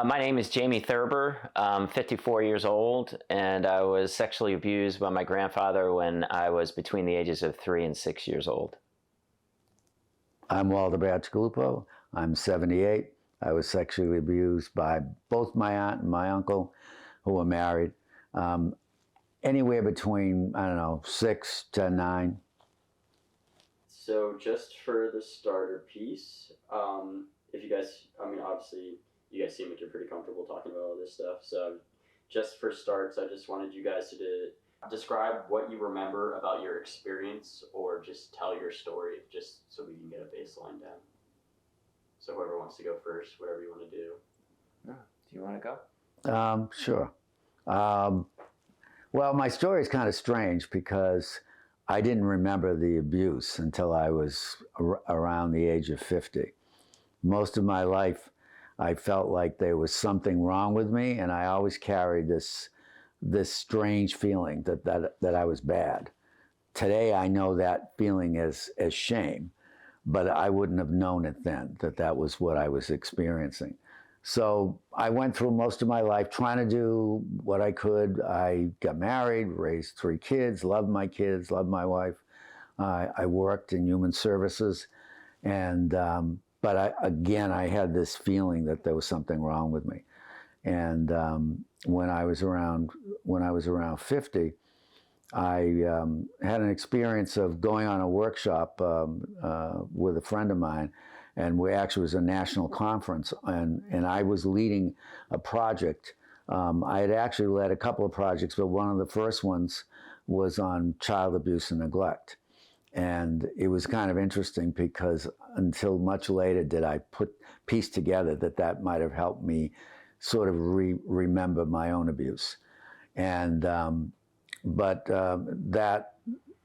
My name is Jamie Thurber. I'm 54 years old, and I was sexually abused by my grandfather when I was between the ages of 3 and 6 years old. I'm Walter Bacigalupo. I'm 78. I was sexually abused by both my aunt and my uncle, who were married. Anywhere between, I don't know, 6 to 9. So just for the starter piece, if you guys, I mean, obviously, you guys seem like you're pretty comfortable talking about all this stuff. So just for starts, I just wanted you guys to describe what you remember about your experience, or just tell your story, just so we can get a baseline down. So whoever wants to go first, whatever you want to do. Do you want to go? Sure. Well, my story is kind of strange because I didn't remember the abuse until I was around the age of 50. Most of my life, I felt like there was something wrong with me, and I always carried this strange feeling that I was bad. Today, I know that feeling as shame, but I wouldn't have known it then, that was what I was experiencing. So I went through most of my life trying to do what I could. I got married, raised 3 kids, loved my kids, loved my wife. I worked in human services, and but I had this feeling that there was something wrong with me. And when I was around 50, I had an experience of going on a workshop with a friend of mine, and we actually was a national conference, and I was leading a project. I had actually led a couple of projects, but one of the first ones was on child abuse and neglect. And it was kind of interesting because until much later did I piece together that might have helped me sort of remember my own abuse. And that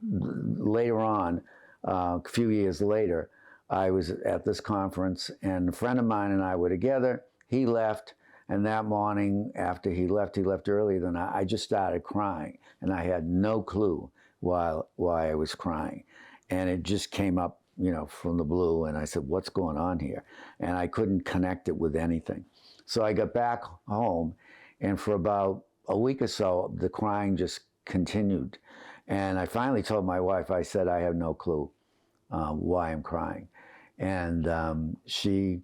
later on, a few years later, I was at this conference, and a friend of mine and I were together. He left, and that morning after he left earlier than I just started crying, and I had no clue why I was crying. And it just came up, from the blue, and I said, what's going on here? And I couldn't connect it with anything. So I got back home, and for about a week or so, the crying just continued. And I finally told my wife, I said, I have no clue why I'm crying. And she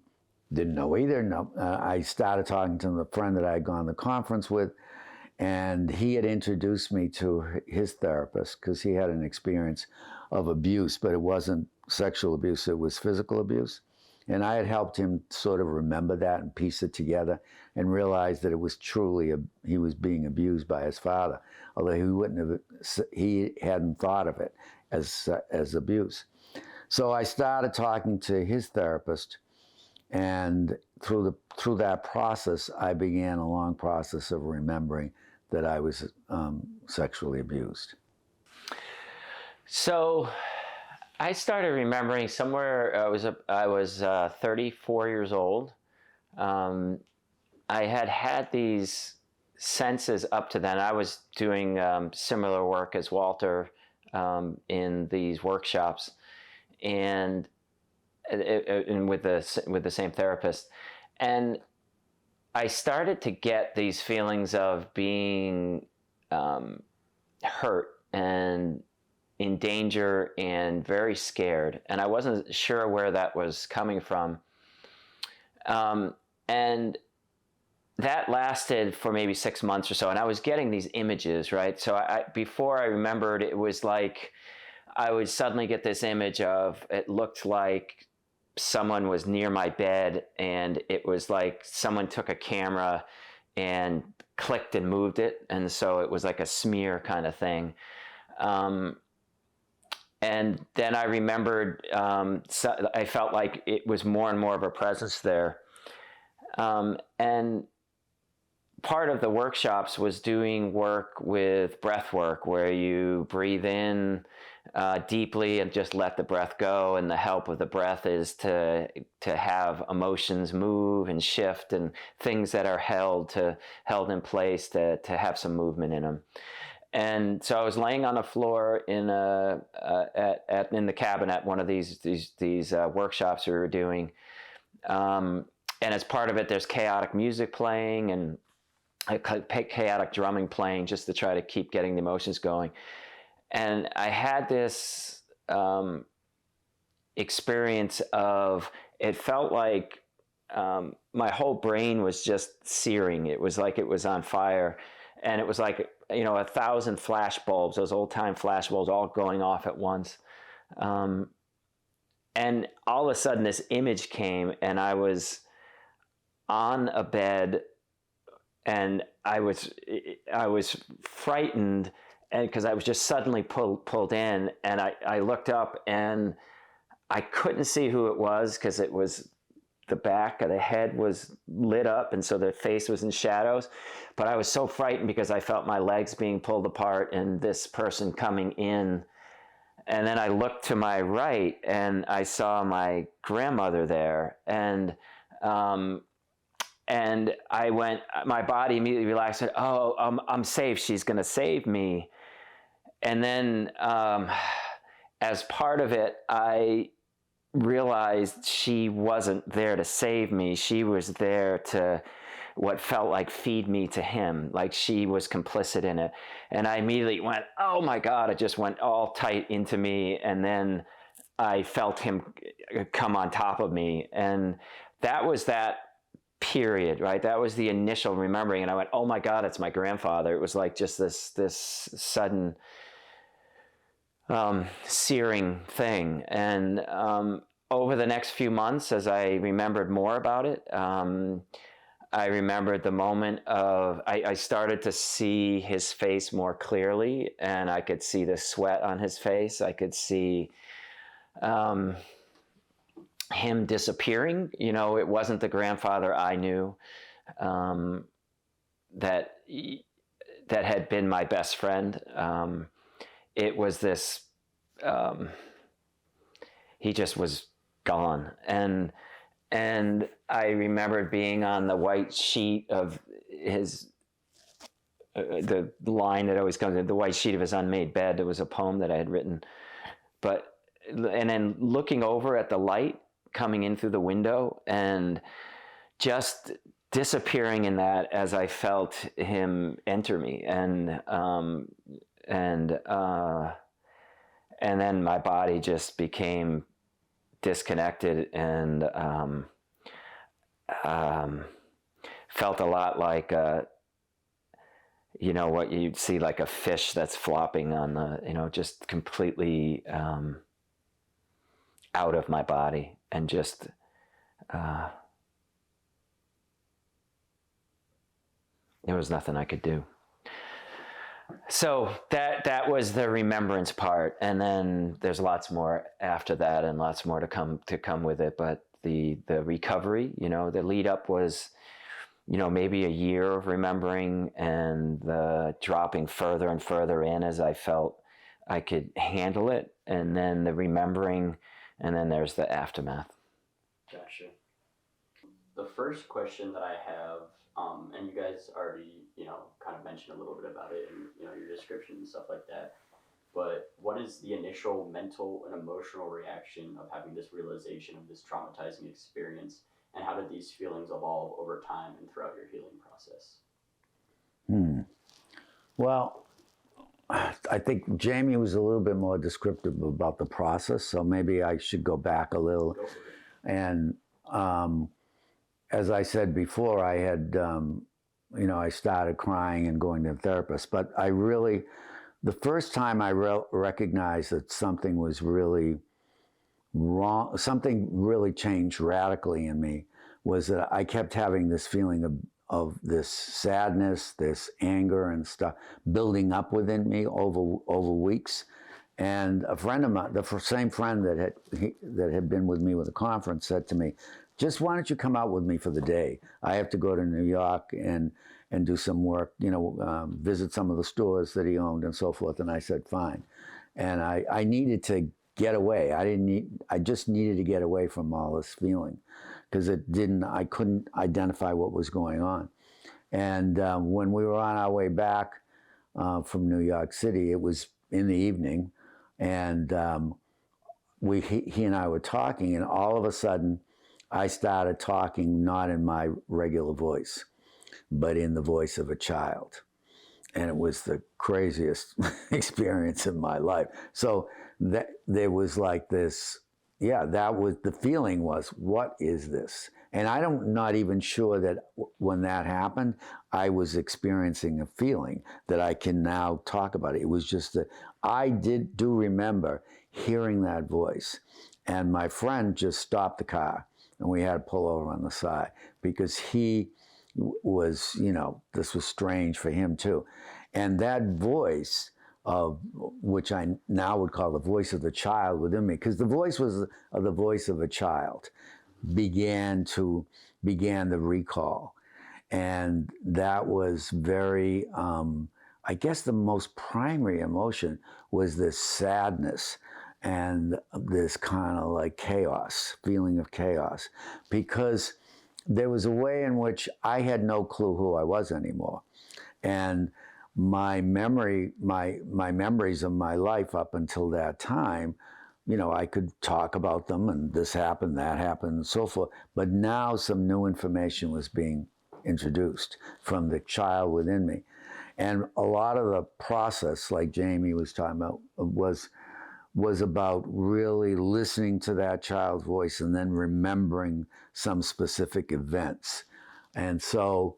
didn't know either. No, I started talking to the friend that I had gone to the conference with, and he had introduced me to his therapist because he had an experience of abuse, but it wasn't sexual abuse, it was physical abuse. And I had helped him sort of remember that and piece it together and realize that it was truly, he was being abused by his father, although he hadn't thought of it as abuse. So I started talking to his therapist, and through that process, I began a long process of remembering that I was sexually abused. So I started remembering somewhere, I was 34 years old. I had these senses up to then. I was doing similar work as Walter in these workshops, and with the same therapist, and I started to get these feelings of being hurt and in danger and very scared, and I wasn't sure where that was coming from. And that lasted for maybe 6 months or so, and I was getting these images, right? So before I remembered, it was like I would suddenly get this image of, it looked like someone was near my bed, and it was like someone took a camera and clicked and moved it, and so it was like a smear kind of thing. And then I remembered, I felt like it was more and more of a presence there. And part of the workshops was doing work with breath work, where you breathe in deeply and just let the breath go. And the help of the breath is to have emotions move and shift, and things that are held in place to have some movement in them. And so I was laying on the floor in in the cabin at one of these workshops we were doing, and as part of it, there's chaotic music playing and chaotic drumming playing, just to try to keep getting the emotions going. And I had this experience of, it felt like my whole brain was just searing. It was like it was on fire. And it was like, 1,000 flash bulbs, those old time flash bulbs, all going off at once. And all of a sudden this image came, and I was on a bed, and I was frightened, and because I was just suddenly pulled in, and I looked up, and I couldn't see who it was, because it was the back of the head was lit up, and so the face was in shadows. But I was so frightened because I felt my legs being pulled apart and this person coming in. And then I looked to my right, and I saw my grandmother there, and I went, my body immediately relaxed, and oh, I'm safe, she's going to save me. And then as part of it, I realized she wasn't there to save me. She was there to, what felt like, feed me to him, like she was complicit in it. And I immediately went, oh my God, it just went all tight into me. And then I felt him come on top of me. And that was that period, right? That was the initial remembering. And I went, oh my God, it's my grandfather. It was like just this sudden searing thing. And over the next few months, as I remembered more about it, I remembered the moment of, I started to see his face more clearly, and I could see the sweat on his face. I could see him disappearing. It wasn't the grandfather I knew, that had been my best friend. It was this, he just was gone. And I remembered being on the white sheet of his, the line that always comes in, the white sheet of his unmade bed. It was a poem that I had written. And then looking over at the light coming in through the window, and just disappearing in that as I felt him enter me. And then my body just became disconnected, and felt a lot like what you'd see, like a fish that's flopping on the, just completely out of my body, and just there was nothing I could do. So that was the remembrance part, and then there's lots more after that, and lots more to come with it. But the recovery, the lead up was, maybe a year of remembering, and the dropping further and further in as I felt I could handle it, and then the remembering, and then there's the aftermath. Gotcha. The first question that I have, and you guys already, kind of mentioned a little bit about it in, your description and stuff like that, but what is the initial mental and emotional reaction of having this realization of this traumatizing experience, and how did these feelings evolve over time and throughout your healing process? Well, I think Jamie was a little bit more descriptive about the process, so maybe I should go back a little. Go for it. And as I said before, I had, I started crying and going to the therapist. But the first time I recognized that something was really wrong, something really changed radically in me, was that I kept having this feeling of this sadness, this anger and stuff building up within me over weeks. And a friend of mine, the same friend that had been with me with the conference, said to me, just why don't you come out with me for the day? I have to go to New York and do some work, visit some of the stores that he owned and so forth. And I said, fine. and I needed to get away. I just needed to get away from all this feeling, because I couldn't identify what was going on. And when we were on our way back from New York City, it was in the evening, and he and I were talking, and all of a sudden, I started talking not in my regular voice, but in the voice of a child. And it was the craziest experience of my life. So that there was like this, yeah, that was, the feeling was, what is this? And not even sure that when that happened, I was experiencing a feeling that I can now talk about it. It was just that I do remember hearing that voice. And my friend just stopped the car, and we had to pull over on the side, because he was, this was strange for him too. And that voice, of which I now would call the voice of the child within me, because the voice was the voice of a child, began the recall. And that was very, I guess the most primary emotion was this sadness and this kind of like chaos, feeling of chaos, because there was a way in which I had no clue who I was anymore. And my memories of my life up until that time, I could talk about them, and this happened, that happened, and so forth. But now some new information was being introduced from the child within me. And a lot of the process, like Jamie was talking about, was about really listening to that child's voice and then remembering some specific events. And so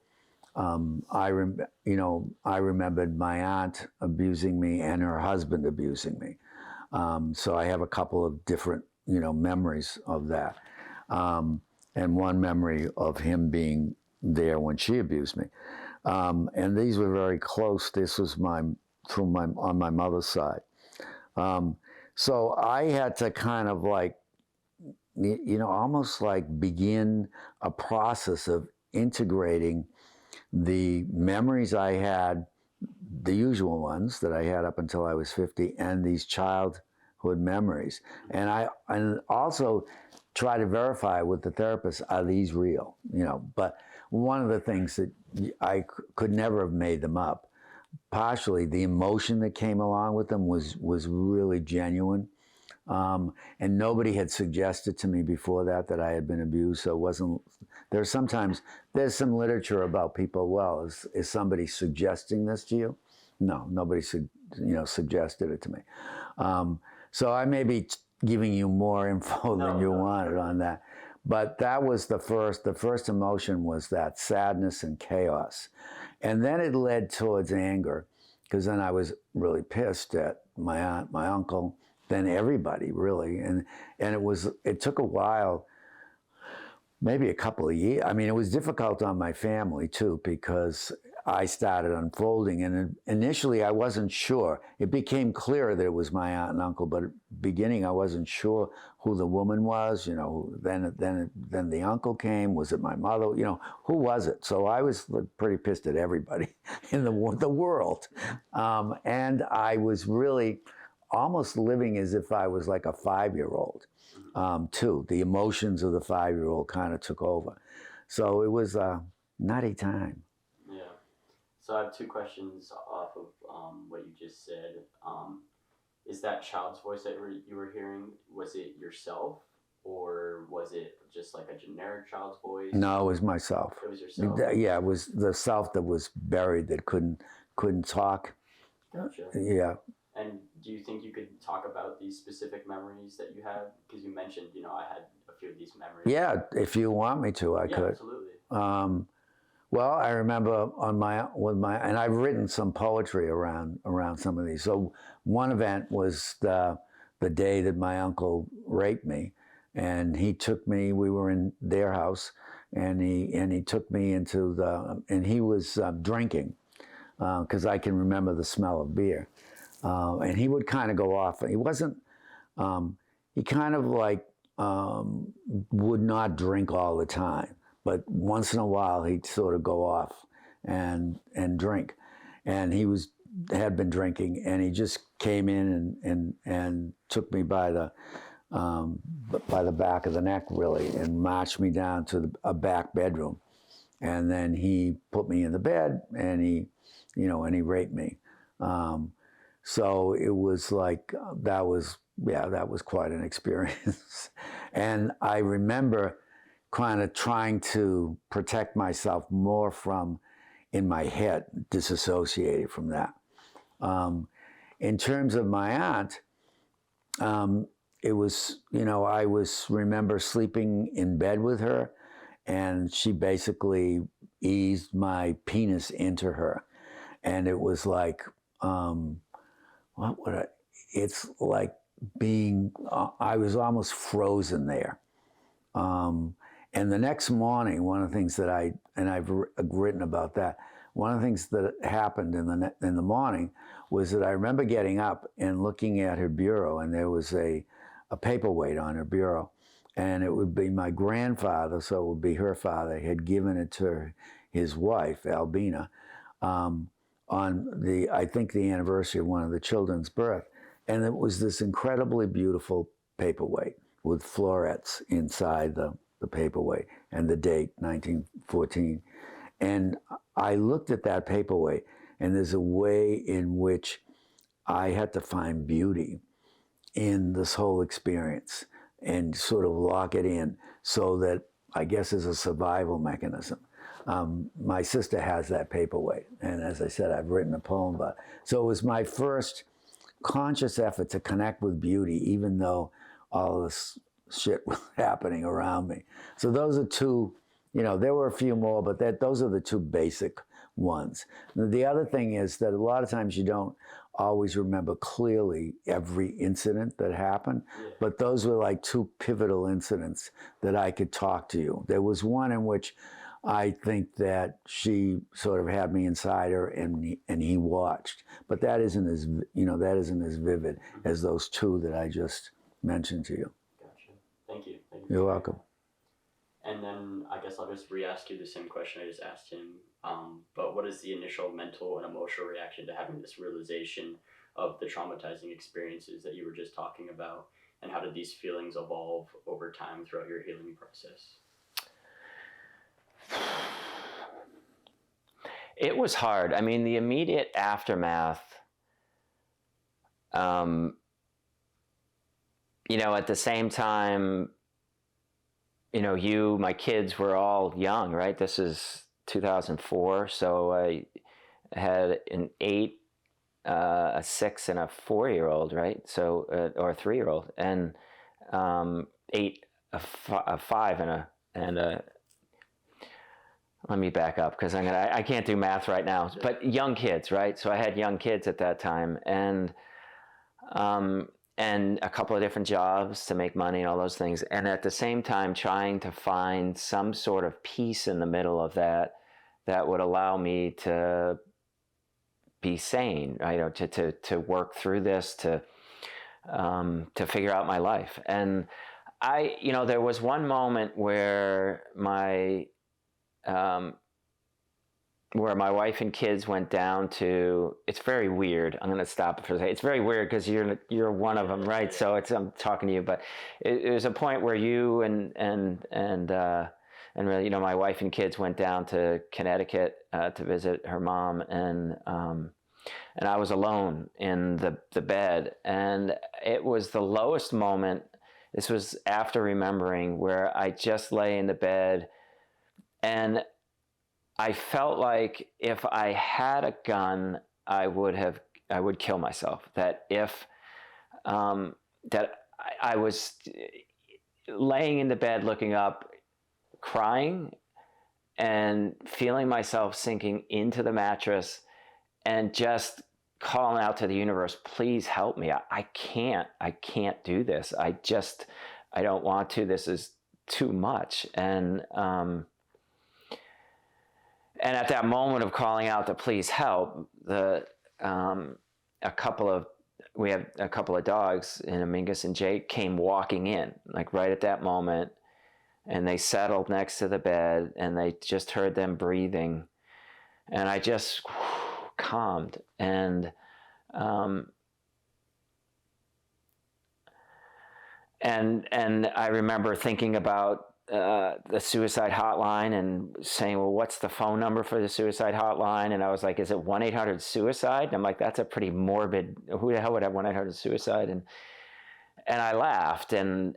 I remembered my aunt abusing me and her husband abusing me. So I have a couple of different, memories of that. And one memory of him being there when she abused me. And these were very close. This was on my mother's side. So I had to kind of like, almost like begin a process of integrating the memories I had, the usual ones that I had up until I was 50, and these childhood memories. And also try to verify with the therapist, are these real? But one of the things that I could never have made them up, partially the emotion that came along with them was really genuine. And nobody had suggested to me before that I had been abused. So it wasn't, there's some literature about people, well, is somebody suggesting this to you? No, nobody suggested it to me. So I may be giving you more info than you wanted on that. But that was the first emotion was that sadness and chaos. And then it led towards anger, because then I was really pissed at my aunt, my uncle, then everybody really. And it took a while, maybe a couple of years. I mean, it was difficult on my family too, because I started unfolding, and initially I wasn't sure. It became clear that it was my aunt and uncle, but at the beginning I wasn't sure who the woman was. Then the uncle came. Was it my mother? Who was it? So I was pretty pissed at everybody in the world, and I was really almost living as if I was like a 5-year-old, too. The emotions of the 5-year-old kind of took over. So it was a nutty time. Yeah. So I have two questions off of what you just said. Is that child's voice that you were hearing, was it yourself, or was it just like a generic child's voice? No, it was myself. It was yourself? Yeah, it was the self that was buried, that couldn't talk. Gotcha. Yeah. And do you think you could talk about these specific memories that you had? Because you mentioned, I had a few of these memories. Yeah, if you want me to, I could. Absolutely. Well, I remember and I've written some poetry around some of these. So one event was the day that my uncle raped me, and he took me. We were in their house, and he took me into and he was drinking, because I can remember the smell of beer. And he would kind of go off. He wasn't, he kind of like would not drink all the time, but once in a while he'd sort of go off and drink. And he was had been drinking, and he just came in and took me by the back of the neck, really, and marched me down to a back bedroom. And then he put me in the bed, and he raped me. So it was like, that was quite an experience. And I remember kind of trying to protect myself more from, in my head, disassociated from that. In terms of my aunt, it was, I remember sleeping in bed with her, and she basically eased my penis into her. And it was like, it's like being, I was almost frozen there. And the next morning, one of the things that I've written about that, one of the things that happened in the morning was that I remember getting up and looking at her bureau, and there was a paperweight on her bureau, and it would be my grandfather, so it would be her father, had given it to his wife, Albina, on I think the anniversary of one of the children's birth. And it was this incredibly beautiful paperweight with florets inside the paperweight and the date, 1914. And I looked at that paperweight, and there's a way in which I had to find beauty in this whole experience and sort of lock it in, so that, I guess, as a survival mechanism. My sister has that paperweight, and as I said, I've written a poem about it. So it was my first conscious effort to connect with beauty, even though all this shit was happening around me. So those are two, there were a few more, but those are the two basic ones. The other thing is that a lot of times you don't always remember clearly every incident that happened, but those were like two pivotal incidents that I could talk to you. There was one in which I think that she sort of had me inside her, and he watched, but that isn't as vivid as those two that I just mentioned to you. Gotcha. Thank you. You're welcome. And then I guess I'll just re-ask you the same question I just asked him. But what is the initial mental and emotional reaction to having this realization of the traumatizing experiences that you were just talking about, and how did these feelings evolve over time throughout your healing process? It was hard. I mean, the immediate aftermath, at the same time, my kids were all young, right? This is 2004, so I had an 8, a 6, and a 4-year-old, right? So, or a 3-year-old, and 8, a 5, and a. Let me back up, because I can't do math right now. But young kids, right? So I had young kids at that time, and a couple of different jobs to make money and all those things. And at the same time, trying to find some sort of peace in the middle of that would allow me to be sane, right? To work through this, to figure out my life. And there was one moment where my wife and kids went down to, it's very weird. I'm going to stop for a second. It's very weird because you're one of them, right? So I'm talking to you, but it was a point where you and really, my wife and kids went down to Connecticut to visit her mom, and I was alone in the bed, and it was the lowest moment. This was after remembering, where I just lay in the bed. And I felt like if I had a gun, I would kill myself. That if that I was laying in the bed, looking up, crying, and feeling myself sinking into the mattress, and just calling out to the universe, please help me. I can't do this. I don't want to. This is too much. And at that moment of calling out to please help, we have a couple of dogs, and Mingus and Jake came walking in, like right at that moment, and they settled next to the bed, and they just heard them breathing, and I just calmed. And I remember thinking about the suicide hotline and saying, well, what's the phone number for the suicide hotline? And I was like, is it 1-800-SUICIDE? And I'm like, that's a pretty morbid, who the hell would have 1-800-SUICIDE? And I laughed, and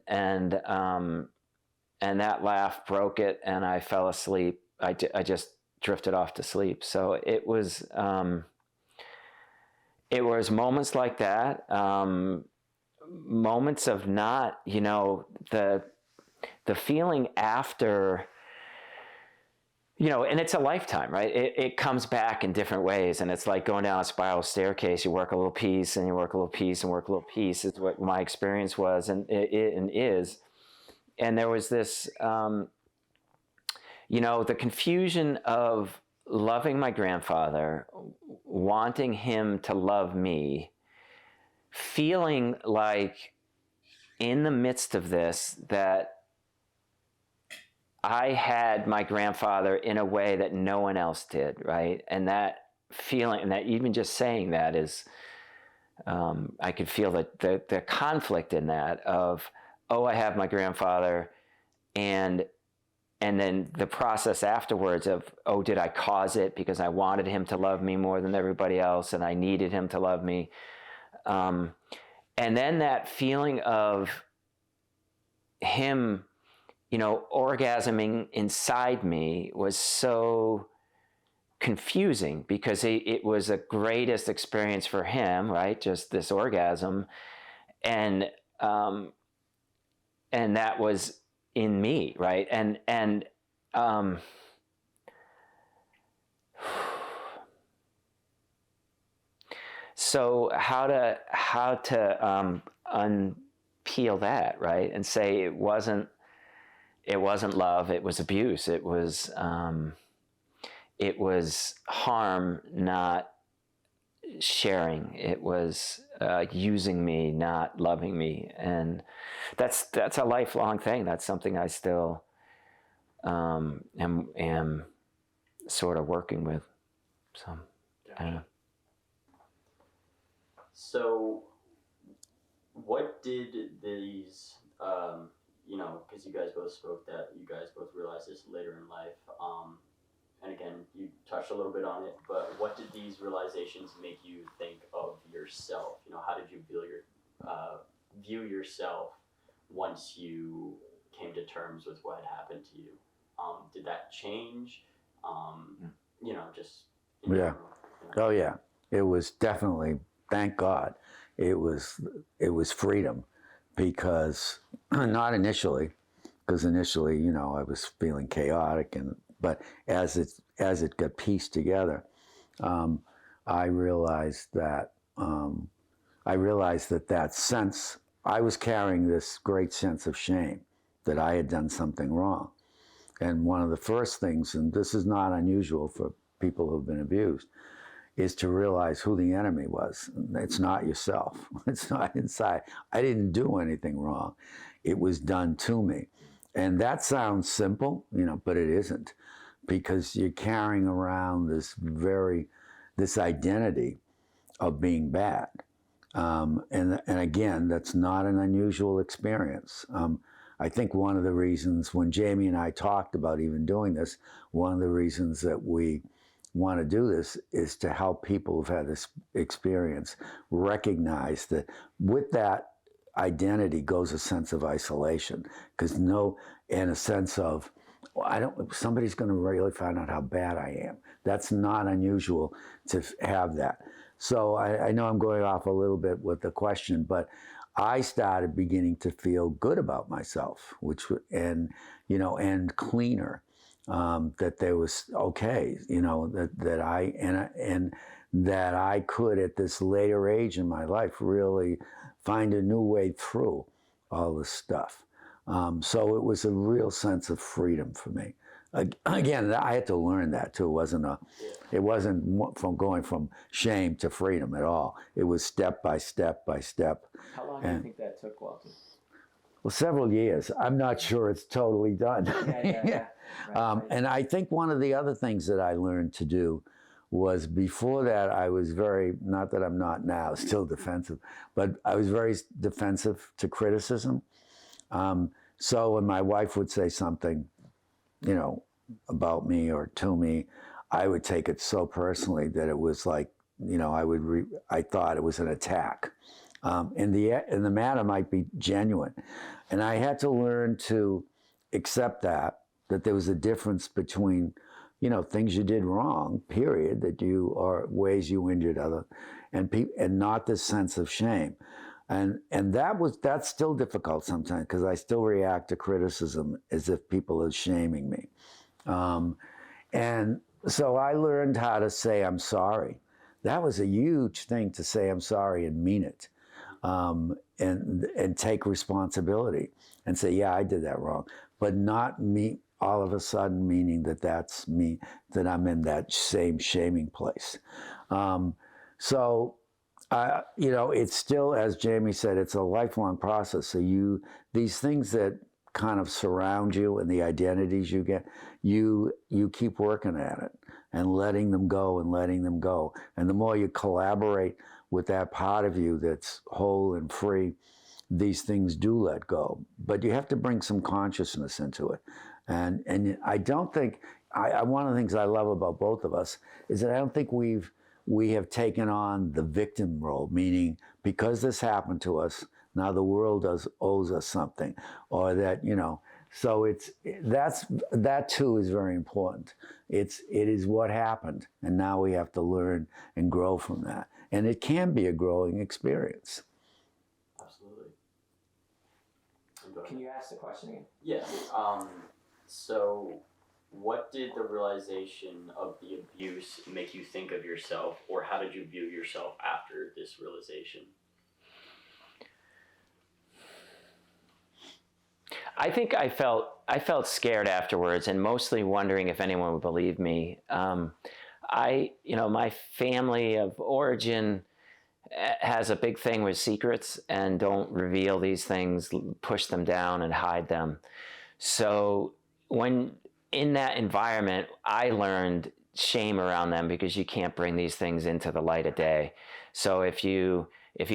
that laugh broke it, and I fell asleep. I just drifted off to sleep. So it was moments like that, moments of not, the feeling after, and it's a lifetime, right? It comes back in different ways, and it's like going down a spiral staircase. You work a little piece, and you work a little piece, and work a little piece. Is what my experience was, and it is. And there was this, the confusion of loving my grandfather, wanting him to love me, feeling like in the midst of this that I had my grandfather in a way that no one else did, right? And that feeling, and that even just saying that is, I could feel the conflict in that of, oh, I have my grandfather, and then the process afterwards of, oh, did I cause it because I wanted him to love me more than everybody else, and I needed him to love me? And then that feeling of him, orgasming inside me was so confusing, because it was the greatest experience for him, right? Just this orgasm. And that was in me, right? And so how to unpeel that, right? And say it wasn't love, it was abuse, it was harm, not sharing, it was using me, not loving me. And that's a lifelong thing. That's something I still am sort of working with. So I don't know. So what did these, because you guys both spoke that you guys both realized this later in life, and again, you touched a little bit on it, but what did these realizations make you think of yourself? How did you view yourself once you came to terms with what had happened to you? Did that change? Just in Yeah. general, Oh yeah, it was definitely, thank God, it was freedom, because not initially, because initially, I was feeling chaotic, but as it got pieced together, I realized that that sense, I was carrying this great sense of shame that I had done something wrong. And one of the first things, and this is not unusual for people who've been abused, is to realize who the enemy was. It's not yourself. It's not inside. I didn't do anything wrong. It was done to me. And that sounds simple, but it isn't, because you're carrying around this identity of being bad. And again, that's not an unusual experience. I think one of the reasons, when Jamie and I talked about even doing this, one of the reasons that we want to do this is to help people who've had this experience recognize that with that identity goes a sense of isolation, and a sense of, somebody's going to really find out how bad I am. That's not unusual to have that. So I know I'm going off a little bit with the question, but I started beginning to feel good about myself, and cleaner. That there was okay, that I could, at this later age in my life, really find a new way through all this stuff. So it was a real sense of freedom for me. Again, I had to learn that too. It wasn't from going from shame to freedom at all. It was step by step by step. How long do you think that took, Walter? Well, several years. I'm not sure it's totally done. Yeah. Right. And I think one of the other things that I learned to do was before that I was very, not that I'm not now, still defensive, but I was very defensive to criticism. So when my wife would say something, you know, about me or to me, I would take it so personally that it was like, you know, I thought it was an attack. And the matter might be genuine. And I had to learn to accept that there was a difference between, you know, things you did wrong, period, or ways you injured other, and not this sense of shame. And that's still difficult sometimes, because I still react to criticism as if people are shaming me. And so I learned how to say I'm sorry. That was a huge thing, to say I'm sorry and mean it, and take responsibility and say, yeah, I did that wrong, but not me all of a sudden meaning that's me, that I'm in that same shaming place. So, you know, it's still, as Jamie said, it's a lifelong process. So these things that kind of surround you and the identities you get, you keep working at it and letting them go and letting them go. And the more you collaborate with that part of you that's whole and free, these things do let go. But you have to bring some consciousness into it. And I don't think, one of the things I love about both of us is that I don't think we have taken on the victim role, meaning because this happened to us, now the world owes us something, or that, you know, so that too is very important. It is what happened, and now we have to learn and grow from that. And it can be a growing experience. Absolutely. Can you ask the question again? Yes. So what did the realization of the abuse make you think of yourself, or how did you view yourself after this realization? I think I felt scared afterwards, and mostly wondering if anyone would believe me. You know, my family of origin has a big thing with secrets and don't reveal these things, push them down and hide them. So when in that environment, I learned shame around them, because you can't bring these things into the light of day. So if you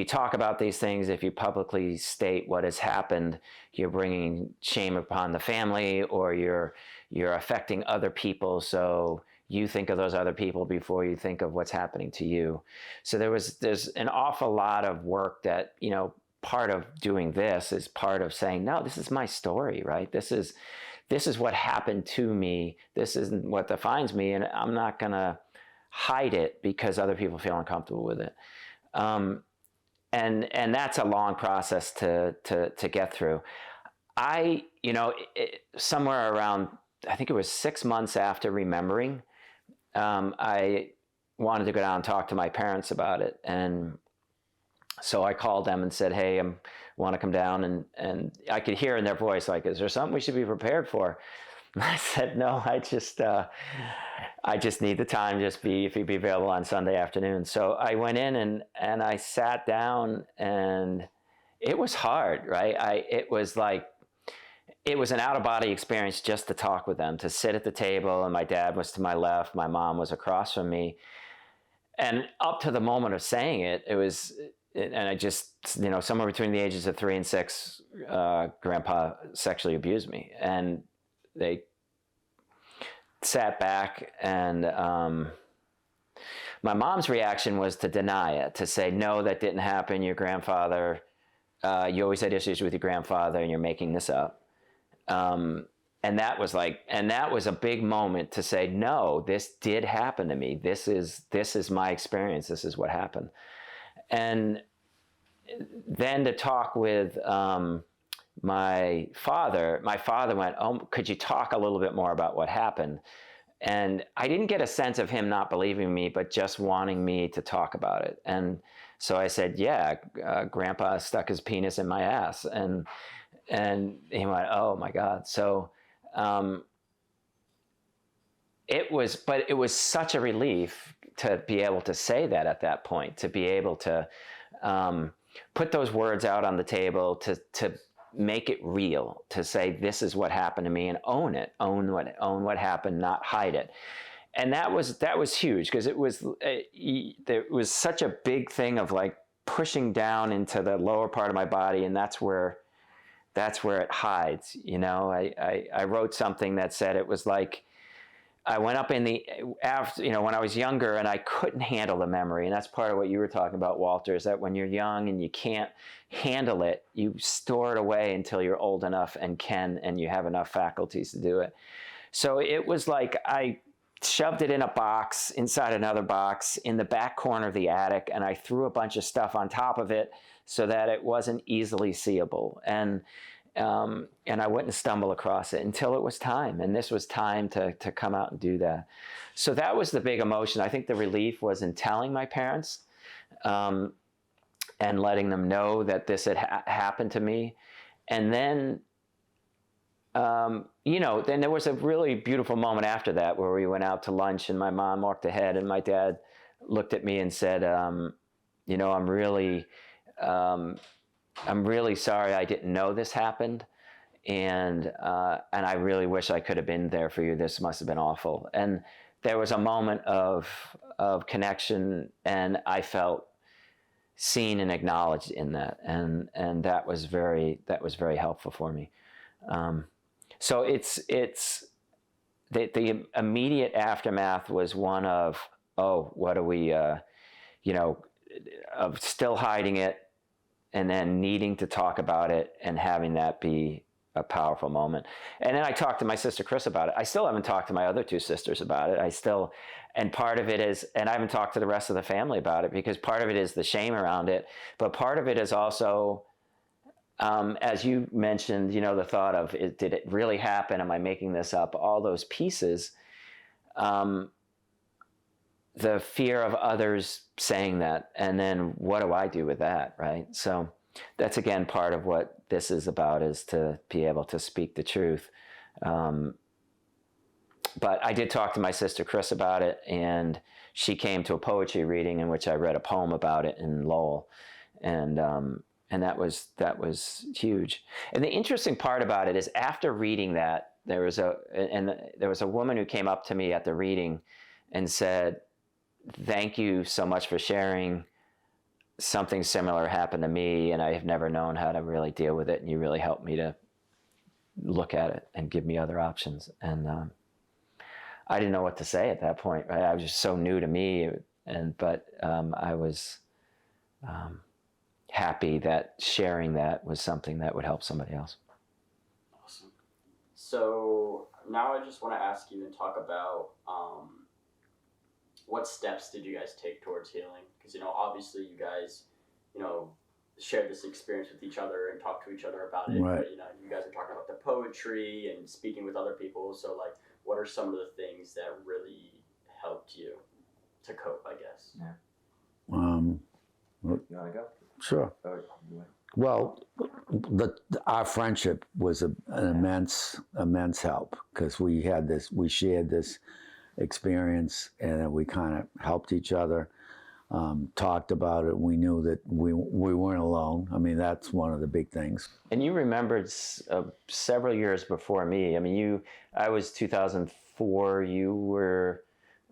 talk about these things, if you publicly state what has happened, you're bringing shame upon the family, or you're affecting other people. So you think of those other people before you think of what's happening to you. So there's an awful lot of work that, you know, part of doing this is part of saying, no, this is my story, right? This is what happened to me. This isn't what defines me, and I'm not gonna hide it because other people feel uncomfortable with it. And that's a long process to get through. You know, somewhere around, I think it was 6 months after remembering, I wanted to go down and talk to my parents about it. And so I called them and said, hey, I want to come down. And I could hear in their voice, like, is there something we should be prepared for? And I said, no, I just need the time, if you'd be available on Sunday afternoon. So I went in and I sat down, and it was hard, right? It was an out-of-body experience just to talk with them, to sit at the table, and my dad was to my left, my mom was across from me. And up to the moment of saying it, and I just, you know, somewhere between the ages of 3 and 6, Grandpa sexually abused me. And they sat back, and my mom's reaction was to deny it, to say, no, that didn't happen. Your grandfather, you always had issues with your grandfather, and you're making this up. And that was a big moment to say, no, this did happen to me. This is my experience. This is what happened. And then to talk with my father went, oh, could you talk a little bit more about what happened? And I didn't get a sense of him not believing me, but just wanting me to talk about it. And so I said, yeah, Grandpa stuck his penis in my ass. And he went, oh my God. So it was such a relief to be able to say that at that point, to be able to put those words out on the table, to make it real, to say, this is what happened to me, and own it, own what happened, not hide it. and that was huge because there was such a big thing of like pushing down into the lower part of my body, and that's where it hides. You know, I wrote something that said it was like I went up in the after, you know, when I was younger and I couldn't handle the memory. And that's part of what you were talking about, Walter, is that when you're young and you can't handle it, you store it away until you're old enough and you have enough faculties to do it. So it was like I shoved it in a box inside another box in the back corner of the attic, and I threw a bunch of stuff on top of it so that it wasn't easily seeable. And I wouldn't stumble across it until it was time. And this was time to come out and do that. So that was the big emotion. I think the relief was in telling my parents and letting them know that this had happened to me. And then, you know, then there was a really beautiful moment after that where we went out to lunch and my mom walked ahead and my dad looked at me and said, you know, I'm really sorry I didn't know this happened, and I really wish I could have been there for you. This must have been awful. And there was a moment of connection, and I felt seen and acknowledged in that, and that was very helpful for me. So it's the immediate aftermath was one of, oh, what are we, you know, of still hiding it, and then needing to talk about it and having that be a powerful moment. And then I talked to my sister Chris about it. I still haven't talked to my other two sisters about it. And part of it is, and I haven't talked to the rest of the family about it because part of it is the shame around it, but part of it is also, as you mentioned, you know, the thought of, did it really happen? Am I making this up? All those pieces. The fear of others saying that, and then what do I do with that, right? So that's, again, part of what this is about, is to be able to speak the truth. But I did talk to my sister Chris about it, and she came to a poetry reading in which I read a poem about it in Lowell, and that was huge. And the interesting part about it is, after reading that, there was a woman who came up to me at the reading and said, "Thank you so much for sharing. Something similar happened to me, and I have never known how to really deal with it, and you really helped me to look at it and give me other options." And I didn't know what to say at that point, right? I was just so new to me, but I was happy that sharing that was something that would help somebody else. Awesome. So now I just want to ask you and talk about what steps did you guys take towards healing? Because, you know, obviously you guys, you know, shared this experience with each other and talked to each other about it. Right. But, you know, you guys are talking about the poetry and speaking with other people. So, like, what are some of the things that really helped you to cope, I guess? Yeah. You want to go? Sure. Well, our friendship was an immense help, because we shared this experience, and we kind of helped each other, talked about it. We knew that we weren't alone. I mean, that's one of the big things. And you remembered several years before me. I mean, I was 2004. You were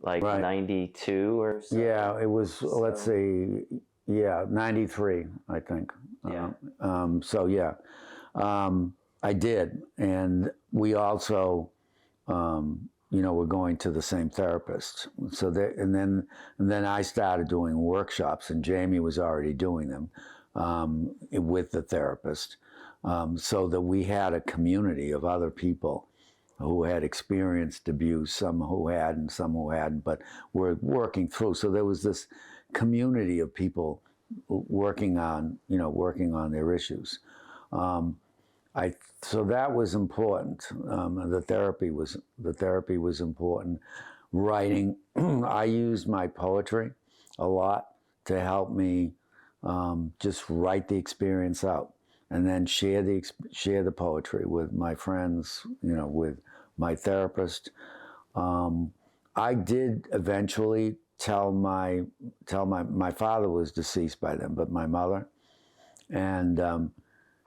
like Right. 92 or so. Yeah, it was, let's see, 93, I think. Yeah. So yeah, I did. And we also, you know, we're going to the same therapist. So and then I started doing workshops, and Jamie was already doing them with the therapist, so that we had a community of other people who had experienced abuse, some who had and some who hadn't, but were working through. So there was this community of people working on their issues. So that was important. The therapy was important. Writing, I used my poetry a lot to help me just write the experience out, and then share the poetry with my friends, you know, with my therapist. I did eventually tell my father was deceased by then, but my mother, and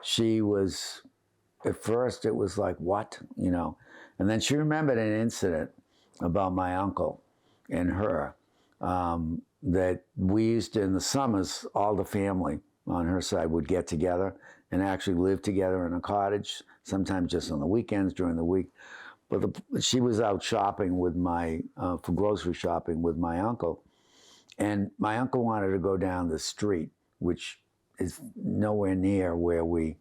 she was, at first it was like, what, you know, and then she remembered an incident about my uncle, and her, that we used to, in the summers, all the family on her side would get together and actually live together in a cottage, sometimes just on the weekends during the week. But she was out shopping with for grocery shopping with my uncle. And my uncle wanted to go down the street, which is nowhere near where we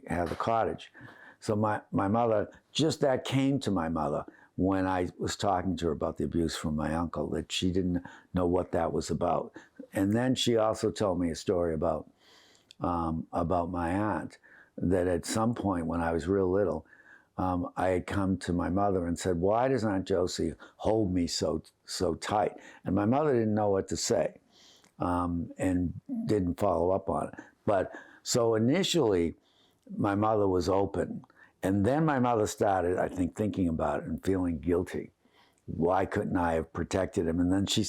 had the cottage. So my mother, just that came to my mother when I was talking to her about the abuse from my uncle, that she didn't know what that was about. And then she also told me a story about my aunt, that at some point when I was real little, I had come to my mother and said, "Why does Aunt Josie hold me so tight?" And my mother didn't know what to say, and didn't follow up on it. But so initially, my mother was open. And then my mother started, I think, thinking about it and feeling guilty. Why couldn't I have protected him? And then she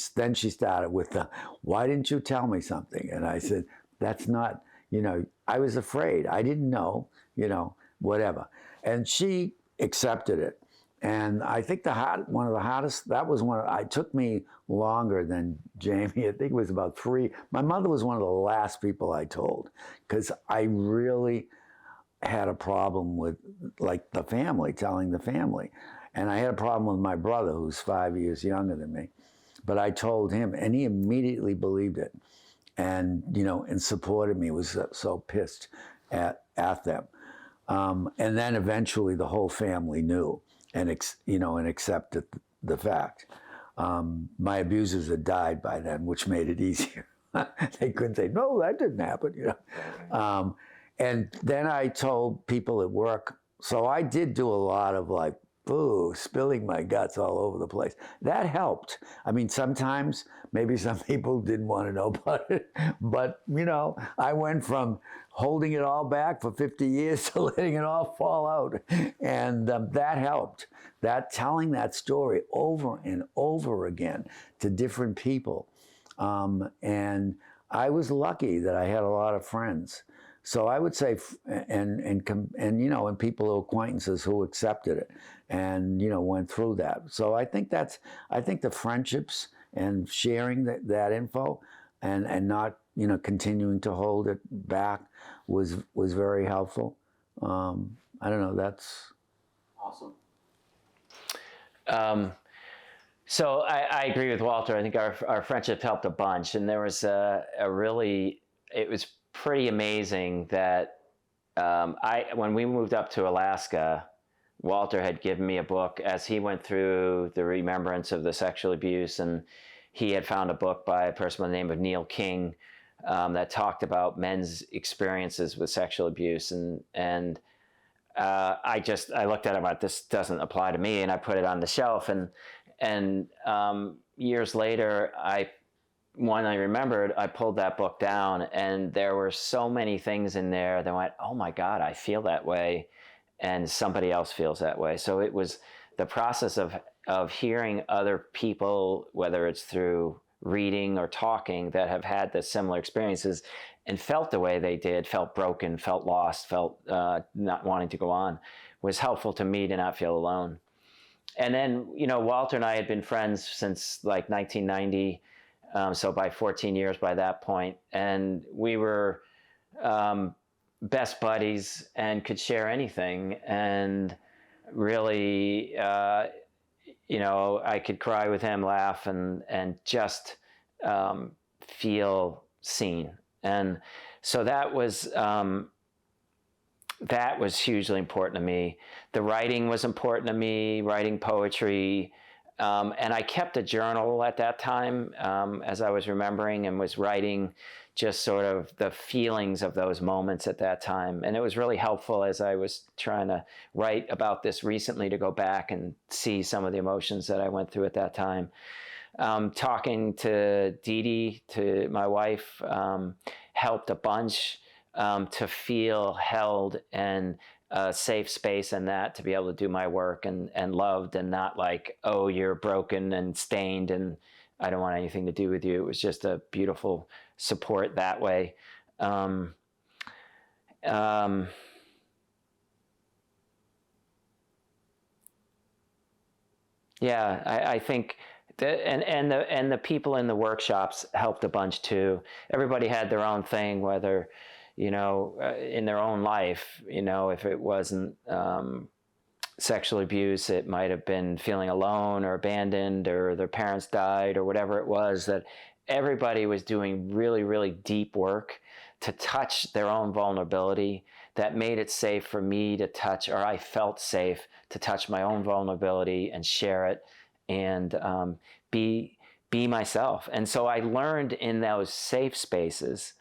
started with the, "Why didn't you tell me something?" And I said, "That's not, I was afraid. I didn't know, whatever." And she accepted it. And I think one of the hardest, it took me longer than Jamie. I think it was about 3. My mother was one of the last people I told, because I really had a problem with, like, telling the family. And I had a problem with my brother, who's 5 years younger than me. But I told him, and he immediately believed it, and, and supported me, was so pissed at them. And then eventually the whole family knew and accepted the fact. My abusers had died by then, which made it easier. They couldn't say, "No, that didn't happen," And then I told people at work. So I did do a lot of, like, spilling my guts all over the place. That helped. I mean, sometimes maybe some people didn't want to know about it, but, I went from holding it all back for 50 years to letting it all fall out. And that helped. Telling that story over and over again to different people. And I was lucky that I had a lot of friends. So I would say, and people, acquaintances who accepted it and, went through that. So I think the friendships and sharing that info and not, continuing to hold it back was very helpful. I don't know, that's Awesome. So I agree with Walter. I think our friendship helped a bunch. And there was it was pretty amazing that when we moved up to Alaska, Walter had given me a book as he went through the remembrance of the sexual abuse, and he had found a book by a person by the name of Neil King that talked about men's experiences with sexual abuse, and I looked at it and went, "This doesn't apply to me," and I put it on the shelf. And years later, when I remembered, I pulled that book down, and there were so many things in there that went, "Oh my God, I feel that way," and somebody else feels that way. So it was the process of hearing other people, whether it's through reading or talking, that have had the similar experiences and felt the way they did, felt broken, felt lost, felt not wanting to go on, was helpful to me to not feel alone. And then, Walter and I had been friends since like 1990. So by 14 years by that point, and we were best buddies and could share anything. And really, I could cry with him, laugh, and just feel seen. And so that was hugely important to me. The writing was important to me, writing poetry. And I kept a journal at that time as I was remembering, and was writing just sort of the feelings of those moments at that time. And it was really helpful as I was trying to write about this recently to go back and see some of the emotions that I went through at that time. Talking to Dee Dee, to my wife, helped a bunch to feel held and a safe space in that, to be able to do my work and loved, and not like, "Oh, you're broken and stained and I don't want anything to do with you." It was just a beautiful support that way. Yeah, I think and the people in the workshops helped a bunch too. Everybody had their own thing, whether, in their own life, if it wasn't sexual abuse, it might have been feeling alone or abandoned or their parents died or whatever it was, that everybody was doing really, really deep work to touch their own vulnerability that made it safe for me to touch, or I felt safe to touch my own vulnerability and share it and be myself. And so I learned in those safe spaces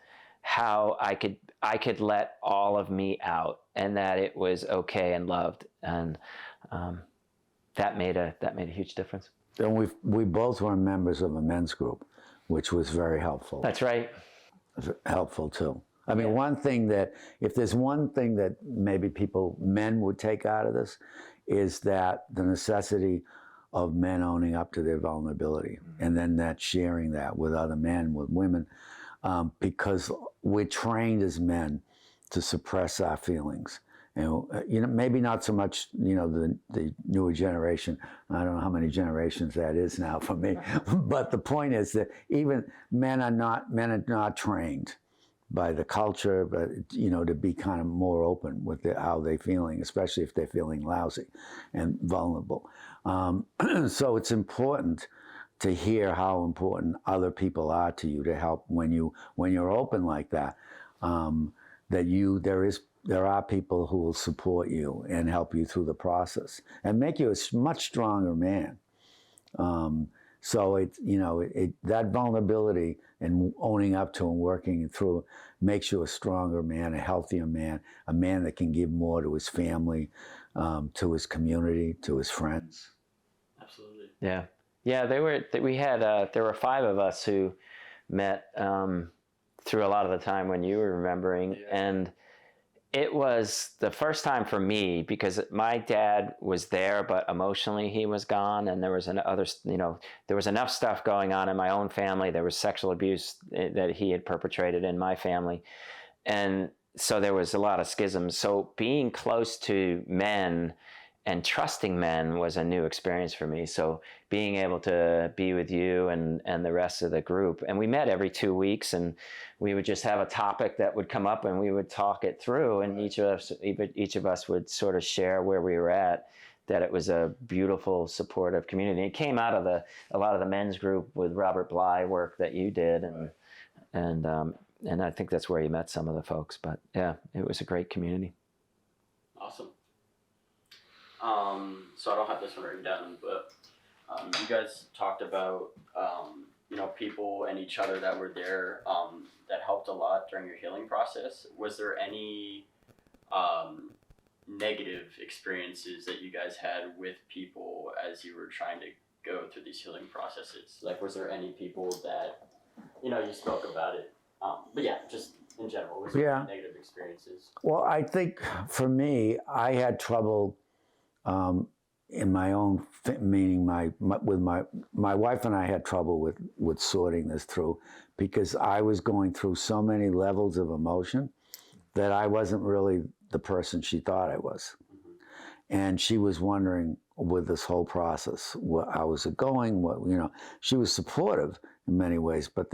how I could let all of me out, and that it was okay and loved, and that made a huge difference. And we both were members of a men's group, which was very helpful. That's right. Helpful too. I mean, one thing that, if there's one thing that maybe men would take out of this, is that the necessity of men owning up to their vulnerability, and then that sharing that with other men, with women, because we're trained as men to suppress our feelings. And maybe not so much, the newer generation. I don't know how many generations that is now for me. But the point is that even men are not trained by the culture, but to be kind of more open with how they're feeling, especially if they're feeling lousy and vulnerable. So it's important to hear how important other people are to you, to help when you're open like that. There are people who will support you and help you through the process and make you a much stronger man. So that vulnerability and owning up to and working through makes you a stronger man, a healthier man, a man that can give more to his family, to his community, to his friends. Absolutely. Yeah. There were 5 of us who met through a lot of the time when you were remembering. Yeah. And it was the first time for me, because my dad was there, but emotionally he was gone, and there was there was enough stuff going on in my own family. There was sexual abuse that he had perpetrated in my family, and so there was a lot of schisms. So being close to men and trusting men was a new experience for me. So being able to be with you and the rest of the group, and we met every 2 weeks, and we would just have a topic that would come up and we would talk it through, and each of us would sort of share where we were at, that it was a beautiful, supportive community. It came out of a lot of the men's group with Robert Bly work that you did, and I think that's where you met some of the folks. But yeah, it was a great community. Awesome. So I don't have this one written down, but you guys talked about people and each other that were there that helped a lot during your healing process. Was there any negative experiences that you guys had with people as you were trying to go through these healing processes? Like, was there any people that you spoke about it? But yeah, just in general, was there any negative experiences? Well, I think for me, I had trouble. In my own, meaning with my wife and I had trouble with sorting this through, because I was going through so many levels of emotion that I wasn't really the person she thought I was. Mm-hmm. And she was wondering with this whole process, how was it going? She was supportive in many ways, but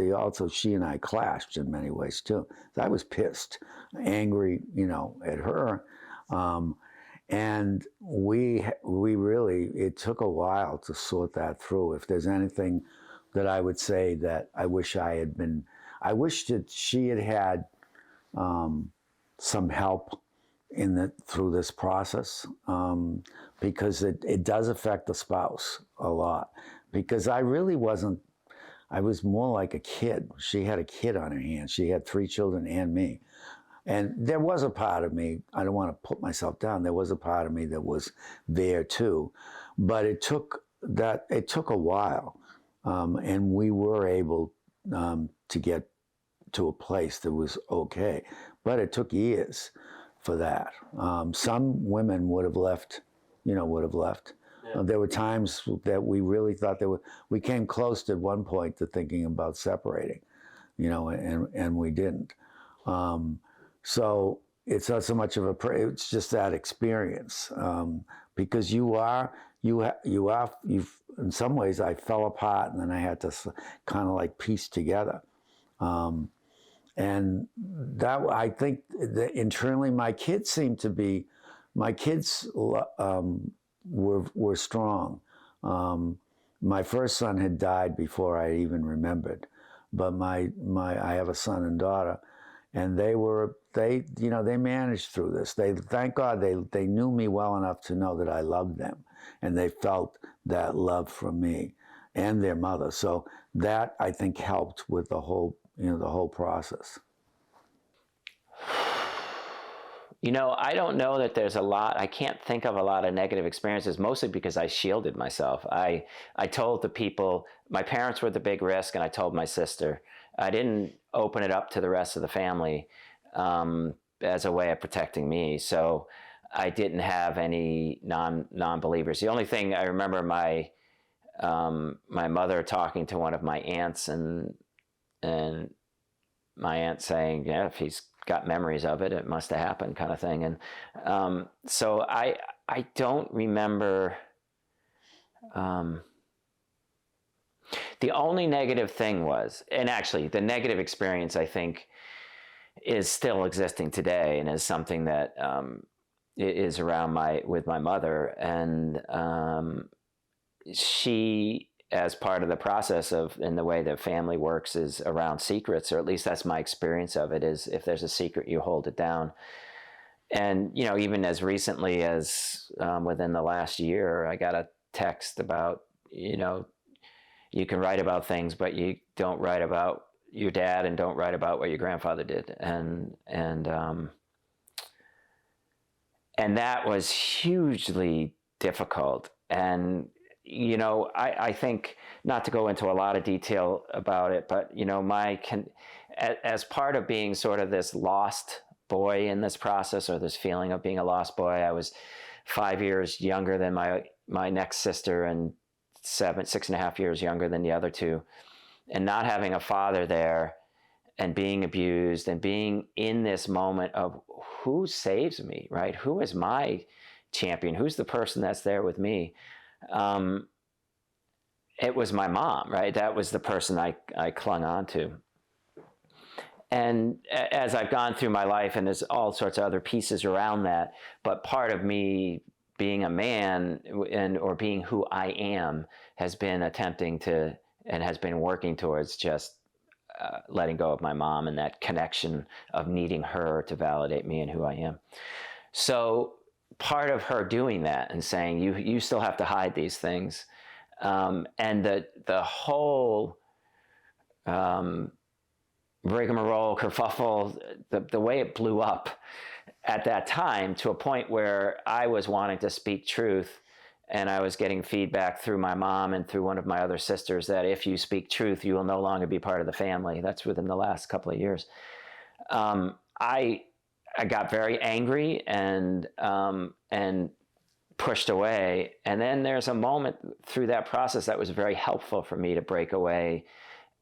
she and I clashed in many ways too. I was pissed, angry, at her. And we really, it took a while to sort that through. If there's anything that I would say that I wish that she had some help through this process, because it does affect the spouse a lot. Because I was more like a kid. She had a kid on her hands. She had 3 children and me. And there was a part of me, I don't want to put myself down, there was a part of me that was there too. But it took a while. And we were able to get to a place that was okay. But it took years for that. Some women would have left. Yeah. There were times that we really thought we came close at one point to thinking about separating, and we didn't. So it's not so much of it's just that experience. because you've in some ways I fell apart and then I had to kind of like piece together. And that, I think that internally my kids were strong. My first son had died before I even remembered, but I have a son and daughter, and they managed through this. Thank God they knew me well enough to know that I loved them, and they felt that love from me and their mother. So that, I think, helped with the whole process. I don't know that there's I can't think of a lot of negative experiences, mostly because I shielded myself. I told the people, my parents were the big risk, and I told my sister. I didn't open it up to the rest of the family as a way of protecting me. So I didn't have any non-believers. The only thing I remember, my mother talking to one of my aunts, and my aunt saying, "Yeah, if he's got memories of it, it must have happened," kind of thing. And so I don't remember. The only negative thing was, and actually the negative experience, I think, is still existing today, and is something that is around with my mother. And she, as part of the process in the way that family works, is around secrets, or at least that's my experience of it, is if there's a secret, you hold it down. And, even as recently as within the last year, I got a text about, you can write about things, but you don't write about your dad, and don't write about what your grandfather did. And that was hugely difficult. And I think, not to go into a lot of detail about it, but as part of being sort of this lost boy in this process, or this feeling of being a lost boy, I was 5 years younger than my next sister, and 6.5 years younger than the other two, and not having a father there, and being abused, and being in this moment of who saves me, right? Who is my champion? Who's the person that's there with me? It was my mom, right? That was the person I clung on to. And as I've gone through my life, and there's all sorts of other pieces around that, but part of me being a man, or being who I am, has been attempting to, and has been working towards, just letting go of my mom, and that connection of needing her to validate me and who I am. So part of her doing that and saying, you still have to hide these things, and the whole rigmarole, kerfuffle, the way it blew up at that time, to a point where I was wanting to speak truth, and I was getting feedback through my mom and through one of my other sisters that if you speak truth, you will no longer be part of the family. That's within the last couple of years. I got very angry and pushed away. And then there's a moment through that process that was very helpful for me to break away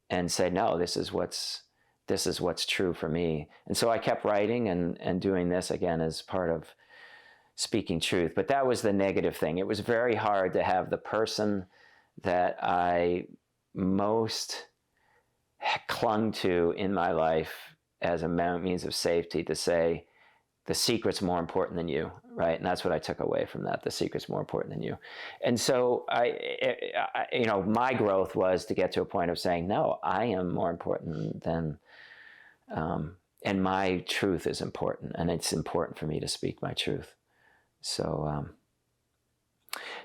and say, no, this is what's true for me. And so I kept writing and doing this again as part of speaking truth. But that was the negative thing. It was very hard to have the person that I most clung to in my life as a means of safety to say, the secret's more important than you, right? And that's what I took away from that. The secret's more important than you. And so my growth was to get to a point of saying, no, I am more important than, and my truth is important, and it's important for me to speak my truth. So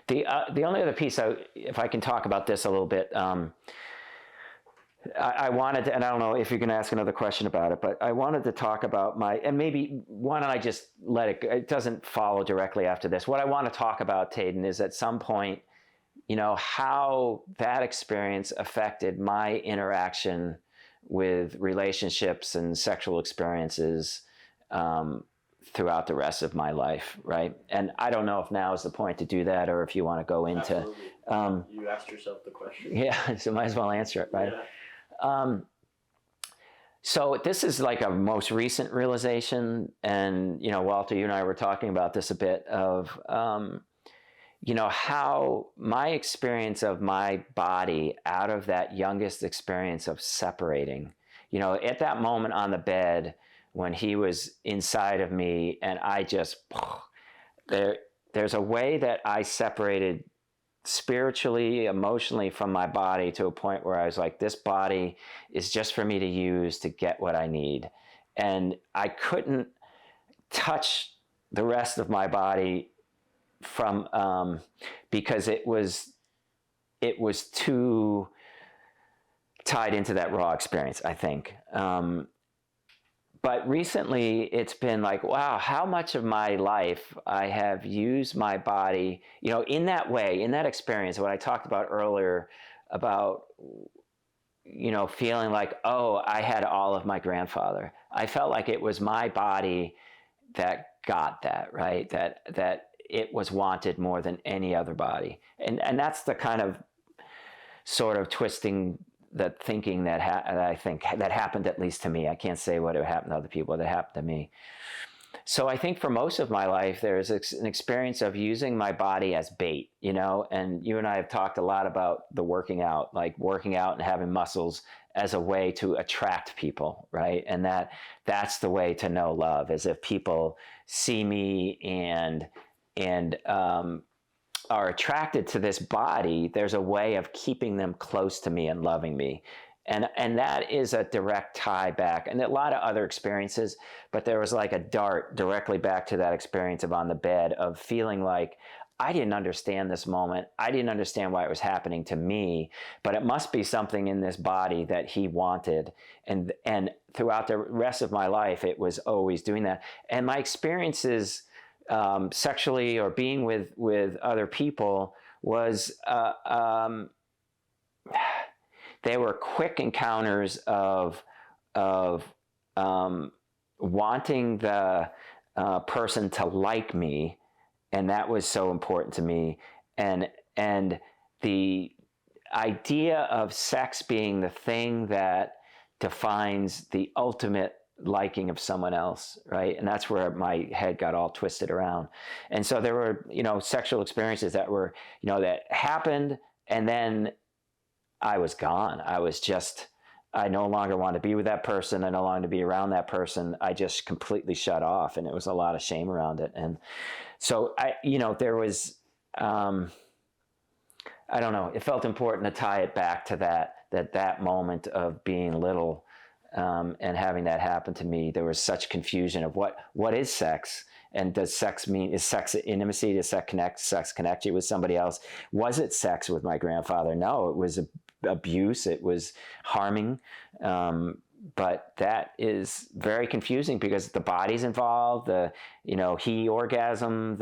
the only other piece, if I can talk about this a little bit, I wanted to, and I don't know if you're going to ask another question about it, but I wanted to talk about and maybe why don't I just it doesn't follow directly after this. What I want to talk about, Tayden, is at some point, how that experience affected my interaction with relationships and sexual experiences throughout the rest of my life, right? And I don't know if now is the point to do that, or if you want to go into... Absolutely. You asked yourself the question. Yeah, so might as well answer it, right? Yeah. So this is like a most recent realization, and Walter, you and I were talking about this a bit, of how my experience of my body out of that youngest experience of separating, at that moment on the bed when he was inside of me and I just, there's a way that I separated spiritually, emotionally from my body to a point where I was like, this body is just for me to use to get what I need. And I couldn't touch the rest of my body from because it was too tied into that raw experience, I think. But recently it's been like, wow, how much of my life I have used my body, in that way, in that experience, what I talked about earlier about, feeling like, oh, I had all of my grandfather. I felt like it was my body that got that, right? That it was wanted more than any other body. And that's the kind of sort of twisting that thinking that I think that happened, at least to me. I can't say what happened to other people, that happened to me. So I think for most of my life, there's an experience of using my body as bait, and you and I have talked a lot about the working out, like working out and having muscles as a way to attract people, right? And that's the way to know love, is if people see me and are attracted to this body, there's a way of keeping them close to me and loving me. And that is a direct tie back, and a lot of other experiences, but there was like a dart directly back to that experience of on the bed, of feeling like I didn't understand this moment. I didn't understand why it was happening to me, but it must be something in this body that he wanted. And throughout the rest of my life, it was always doing that. And my experiences sexually or being with other people was they were quick encounters of wanting the person to like me, and that was so important to me. And the idea of sex being the thing that defines the ultimate liking of someone else, right? And that's where my head got all twisted around. And so there were, sexual experiences that were, that happened, and then I was gone. I no longer wanted to be with that person. I no longer to be around that person. I just completely shut off, and it was a lot of shame around it. And so there was, I don't know, it felt important to tie it back to that moment of being little, and having that happen to me. There was such confusion of what is sex, and does sex mean, is sex intimacy? Does sex connect you with somebody else? Was it sex with my grandfather? No, it was abuse. It was harming. But that is very confusing because the body's involved, he orgasm,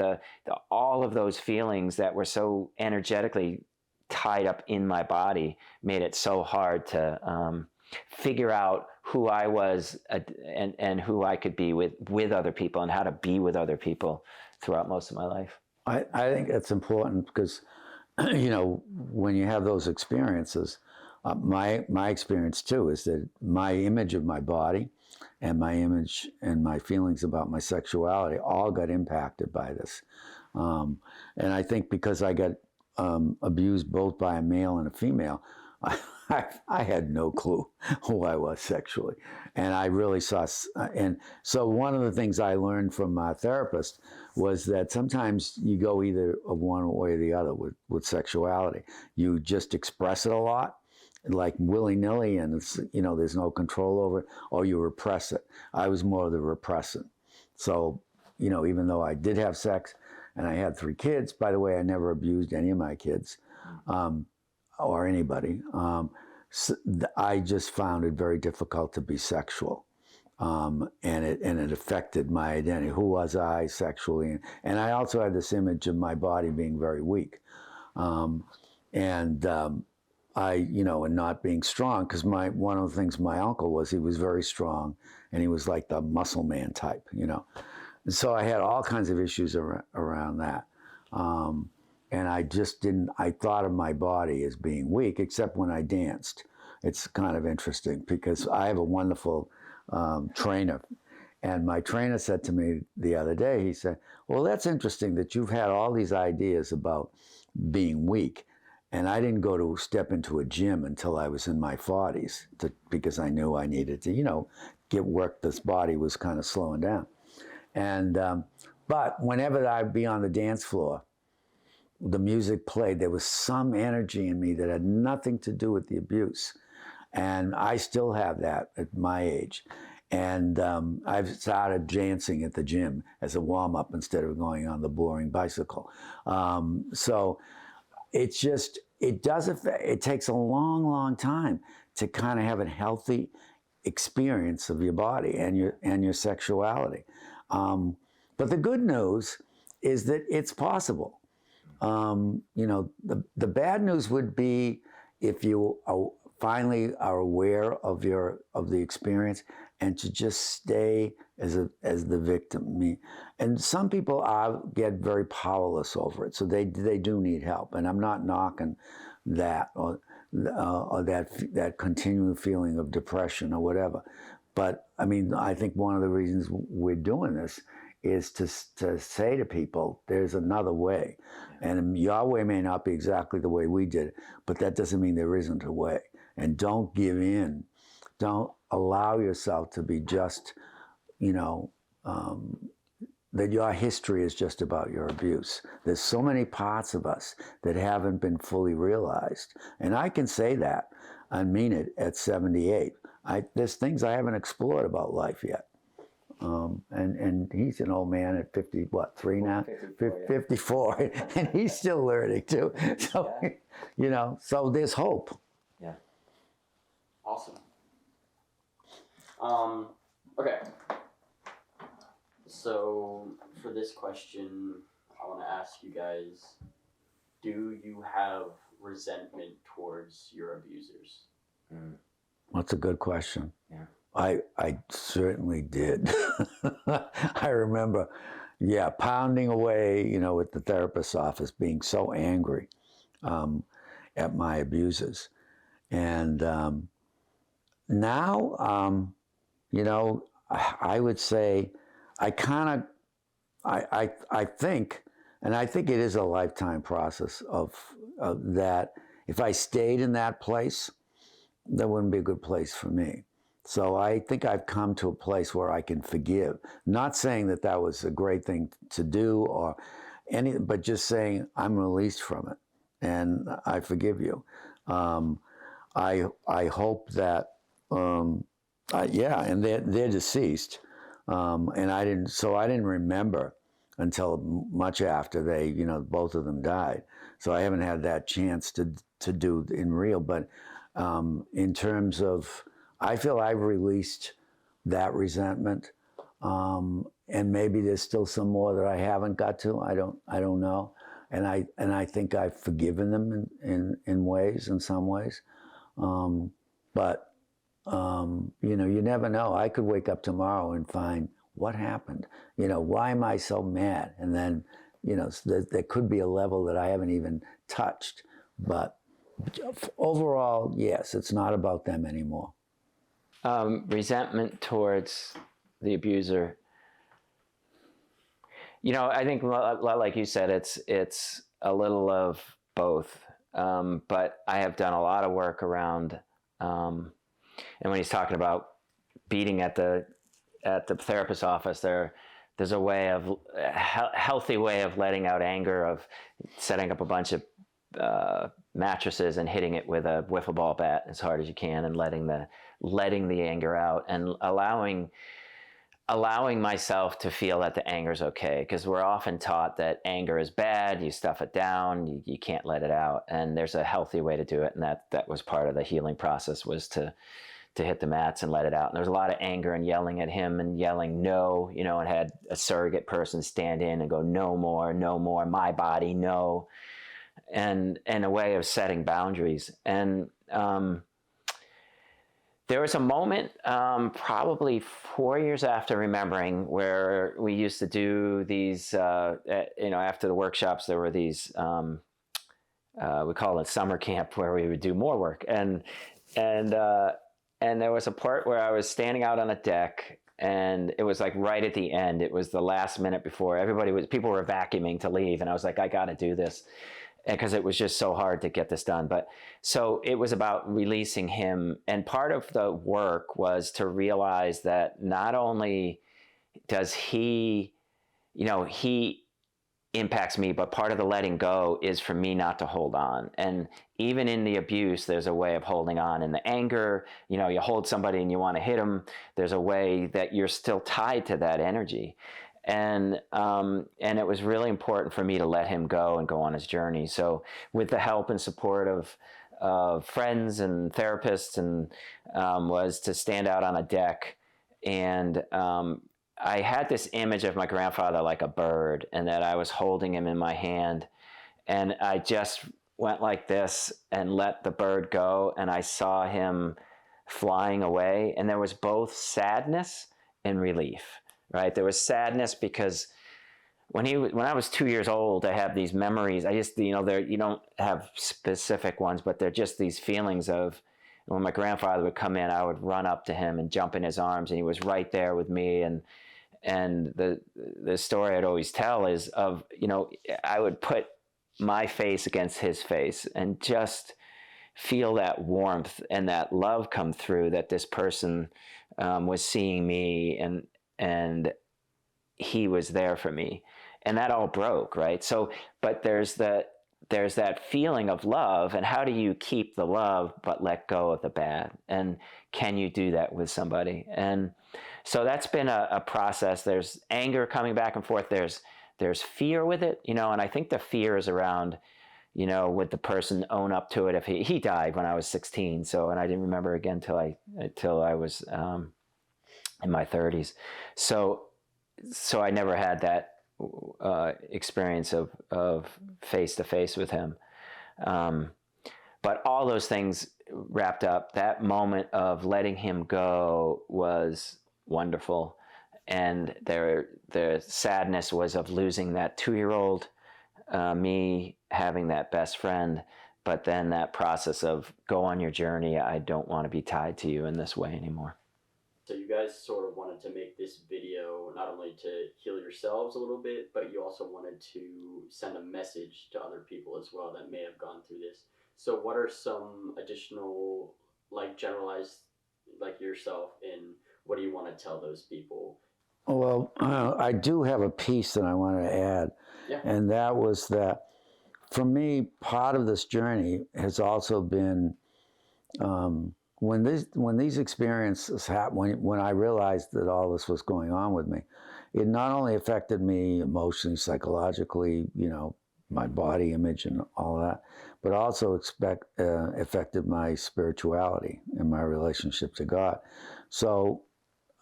all of those feelings that were so energetically tied up in my body made it so hard to figure out who I was and who I could be with other people, and how to be with other people throughout most of my life. I think that's important because, when you have those experiences, my experience too is that my image of my body and my image and my feelings about my sexuality all got impacted by this. And I think because I got abused both by a male and a female, I had no clue who I was sexually. And I really saw, and so one of the things I learned from my therapist was that sometimes you go either of one way or the other with sexuality. You just express it a lot, like willy-nilly, and it's, there's no control over it, or you repress it. I was more of the repressant. So, even though I did have sex and I had 3 kids, by the way, I never abused any of my kids. Or anybody. So I just found it very difficult to be sexual, and it affected my identity. Who was I sexually? And I also had this image of my body being very weak, and not being strong, because one of the things my uncle was, he was very strong, and he was like the muscle man type, And so I had all kinds of issues around that. And I thought of my body as being weak, except when I danced. It's kind of interesting because I have a wonderful trainer, And my trainer said to me the other day, he said, well, that's interesting that you've had all these ideas about being weak. And I didn't go to step into a gym until I was in my 40s because I knew I needed to, get work. This body was kind of slowing down. And, but whenever I'd be on the dance floor, the music played, there was some energy in me that had nothing to do with the abuse. And I still have that at my age. And I've started dancing at the gym as a warm-up instead of going on the boring bicycle. So it's just, it takes a long, long time to kind of have a healthy experience of your body and your sexuality. But the good news is that it's possible. The bad news would be if you finally are aware of the experience and to just stay as the victim. And some people get very powerless over it, so they do need help. And I'm not knocking that or that continuing feeling of depression or whatever. But I mean, I think one of the reasons we're doing this is to say to people, there's another way. And your way may not be exactly the way we did it, but that doesn't mean there isn't a way. And don't give in. Don't allow yourself to be just, that your history is just about your abuse. There's so many parts of us that haven't been fully realized. And I can say that and mean it at 78. There's things I haven't explored about life yet. And he's an old man at 3 now? 54, and he's still learning too. So, so there's hope. Yeah. Awesome. Okay. So for this question, I want to ask you guys, do you have resentment towards your abusers? That's a good question. Yeah. I certainly did. I remember, pounding away, at the therapist's office, being so angry at my abusers. And now, I would say I think, and I think it is a lifetime process of that. If I stayed in that place, that wouldn't be a good place for me. So I think I've come to a place where I can forgive. Not saying that was a great thing to do or but just saying I'm released from it and I forgive you. I hope that, and they're deceased. And I didn't remember until much after they, both of them died. So I haven't had that chance to do in real, but in terms of, I feel I've released that resentment, and maybe there's still some more that I haven't got to. I don't know, and I think I've forgiven them in some ways, but you never know. I could wake up tomorrow and find what happened. Why am I so mad? And then there could be a level that I haven't even touched. But overall, yes, it's not about them anymore. Resentment towards the abuser. I think, like you said, it's a little of both. But I have done a lot of work around, and when he's talking about beating at the therapist's office, there's a way of healthy way of letting out anger, of setting up a bunch of mattresses and hitting it with a wiffle ball bat as hard as you can, and letting the anger out, and allowing myself to feel that the anger is okay, because we're often taught that anger is bad, you stuff it down, you can't let it out, and there's a healthy way to do it, and that was part of the healing process, was to hit the mats and let it out. And there's a lot of anger and yelling at him and yelling no, and had a surrogate person stand in and go, no more, my body, no. And a way of setting boundaries. And there was a moment, probably 4 years after remembering, where we used to do these, after the workshops, there were these, we call it summer camp, where we would do more work. And there was a part where I was standing out on a deck and it was like right at the end. It was the last minute before people were vacuuming to leave, and I was like, I got to do this, because it was just so hard to get this done. But so it was about releasing him, and part of the work was to realize that not only does he, he impacts me, but part of the letting go is for me not to hold on. And even in the abuse, there's a way of holding on. In the anger, you hold somebody and you want to hit them, there's a way that you're still tied to that energy. And it was really important for me to let him go and go on his journey. So with the help and support of friends and therapists, and was to stand out on a deck. And I had this image of my grandfather like a bird, and that I was holding him in my hand, and I just went like this and let the bird go, and I saw him flying away, and there was both sadness and relief, right? There was sadness because when I was 2 years old, I have these memories. I just, you don't have specific ones, but they're just these feelings of when my grandfather would come in, I would run up to him and jump in his arms, and he was right there with me. And the story I'd always tell is of, I would put my face against his face and just feel that warmth and that love come through, that this person was seeing me, and he was there for me. And that all broke, right? So, but there's that feeling of love, and how do you keep the love but let go of the bad? And can you do that with somebody? And so that's been a process. There's anger coming back and forth. There's fear with it, and I think the fear is around, would the person own up to it? If he died when I was 16, and I didn't remember again till I was in my 30s. So I never had that experience of face to face with him. But all those things wrapped up, that moment of letting him go was wonderful. And the sadness was of losing that 2-year-old me, having that best friend, but then that process of go on your journey. I don't want to be tied to you in this way anymore. So you guys sort of wanted to make this video not only to heal yourselves a little bit, but you also wanted to send a message to other people as well that may have gone through this. So what are some additional, generalized, yourself, and what do you want to tell those people? Well, I do have a piece that I want to add, Yeah. And that was that for me, part of this journey has also been when these experiences happened, when I realized that all this was going on with me, it not only affected me emotionally, psychologically, my body image and all that, but also affected my spirituality and my relationship to God. So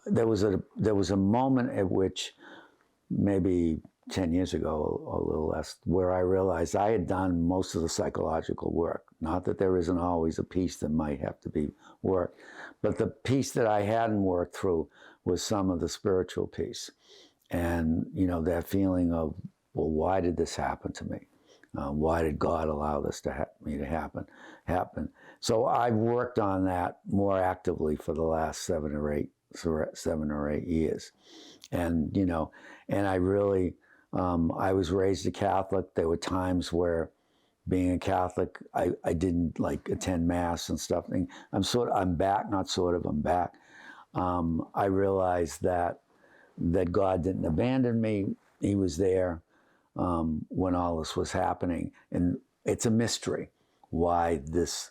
there was a moment at which, maybe 10 years ago, or a little less, where I realized I had done most of the psychological work. Not that there isn't always a piece that might have to be worked, but the piece that I hadn't worked through was some of the spiritual piece. And, that feeling of, well, why did this happen to me? Why did God allow this to happen? So I've worked on that more actively for the last 7 or 8 years. And, and I really, I was raised a Catholic. There were times where, being a Catholic, I didn't attend Mass and stuff. And I'm back, not sort of, I'm back. I realized that God didn't abandon me. He was there when all this was happening. And it's a mystery why this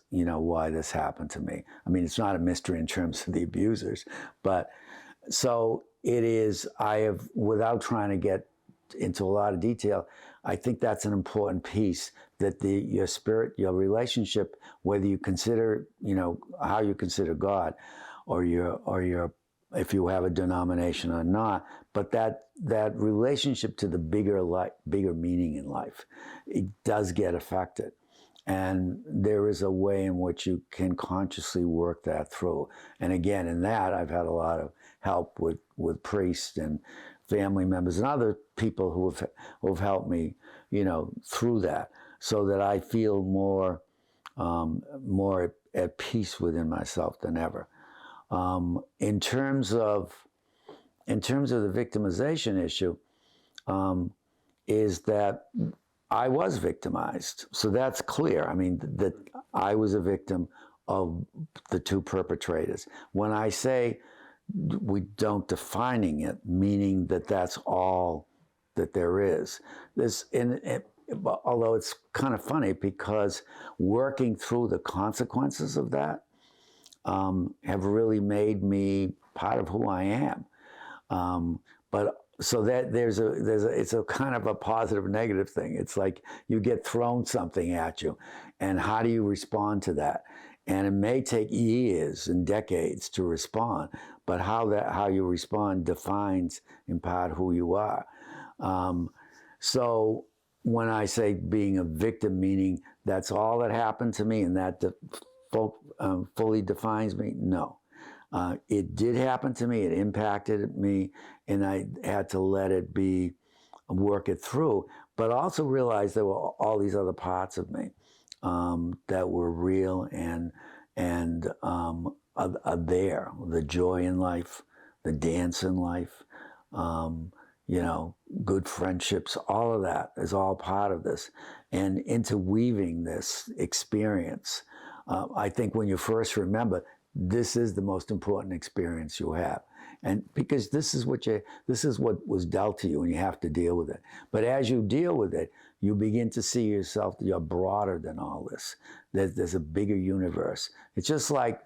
happened to me. I mean, it's not a mystery in terms of the abusers, but so it is. Without trying to get into a lot of detail, I think that's an important piece, that your spirit, your relationship, whether you consider, how you consider God, or your if you have a denomination or not, but that relationship to the bigger meaning in life, it does get affected. And there is a way in which you can consciously work that through. And again, in that, I've had a lot of help with priests and family members and other people who have helped me, through that, so that I feel more at peace within myself than ever. In terms of in terms of the victimization issue, is that I was victimized. So that's clear. I mean, that I was a victim of the two perpetrators. When I say we don't defining it, meaning that that's all that there is. Although it's kind of funny because working through the consequences of that have really made me part of who I am. But so that it's a kind of a positive negative thing. It's like you get thrown something at you, and how do you respond to that? And it may take years and decades to respond, but how you respond defines in part who you are. So when I say being a victim, meaning that's all that happened to me and that fully defines me, no. It did happen to me, it impacted me, and I had to let it be, work it through, but also realize there were all these other parts of me that were real and are there. The joy in life, the dance in life, good friendships, all of that is all part of this. And interweaving this experience, I think when you first remember, this is the most important experience you have. And because this is what was dealt to you and you have to deal with it. But as you deal with it, you begin to see yourself, you're broader than all this. There's a bigger universe. It's just like,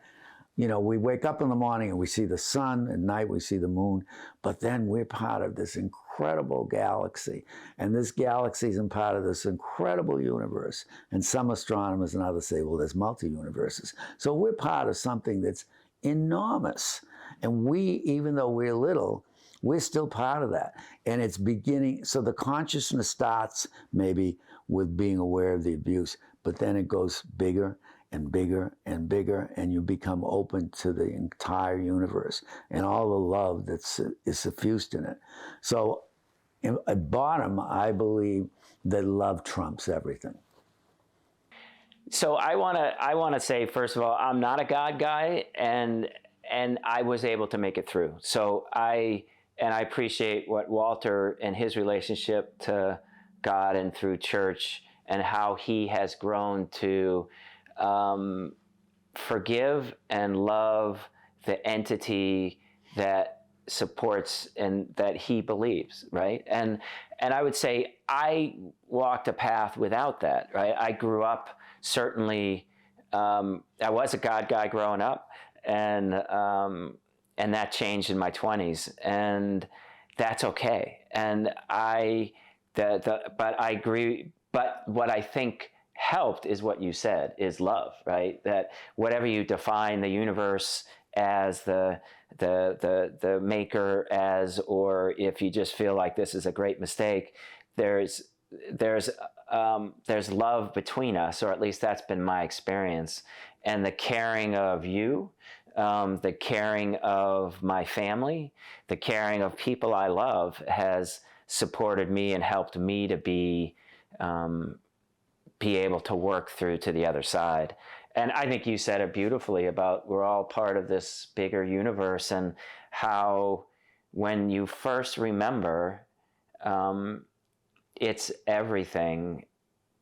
we wake up in the morning and we see the sun, at night we see the moon, but then we're part of this incredible galaxy. And this galaxy is part of this incredible universe. And some astronomers and others say, well, there's multi-universes. So we're part of something that's enormous. And we, even though we're little, we're still part of that. And it's beginning, so the consciousness starts maybe with being aware of the abuse, but then it goes bigger and bigger and bigger, and you become open to the entire universe and all the love is suffused in it. So at bottom, I believe that love trumps everything. So I want to say, first of all, I'm not a God guy, and I was able to make it through. So I appreciate what Walter and his relationship to God and through church and how he has grown to forgive and love the entity that supports and that he believes, right? And I would say I walked a path without that, right? I grew up certainly, I was a God guy growing up, and that changed in my 20s, and that's okay. And but I agree. But what I think helped is what you said, is love, right? That whatever you define the universe as, the maker as, or if you just feel like this is a great mistake, there's love between us, or at least that's been my experience. And the caring of you, the caring of my family, the caring of people I love has supported me and helped me to be able to work through to the other side. And I think you said it beautifully about we're all part of this bigger universe, and how when you first remember, it's everything,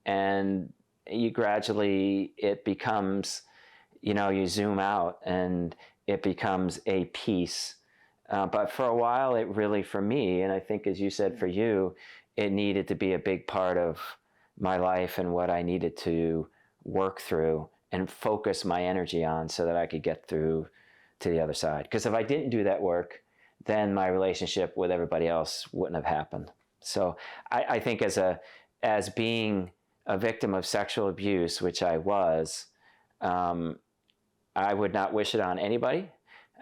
and you gradually, it becomes, you zoom out and it becomes a piece. But for a while, it really, for me, and I think as you said for you, it needed to be a big part of my life and what I needed to work through and focus my energy on so that I could get through to the other side. Because if I didn't do that work, then my relationship with everybody else wouldn't have happened. So I think as being a victim of sexual abuse, which I was, I would not wish it on anybody.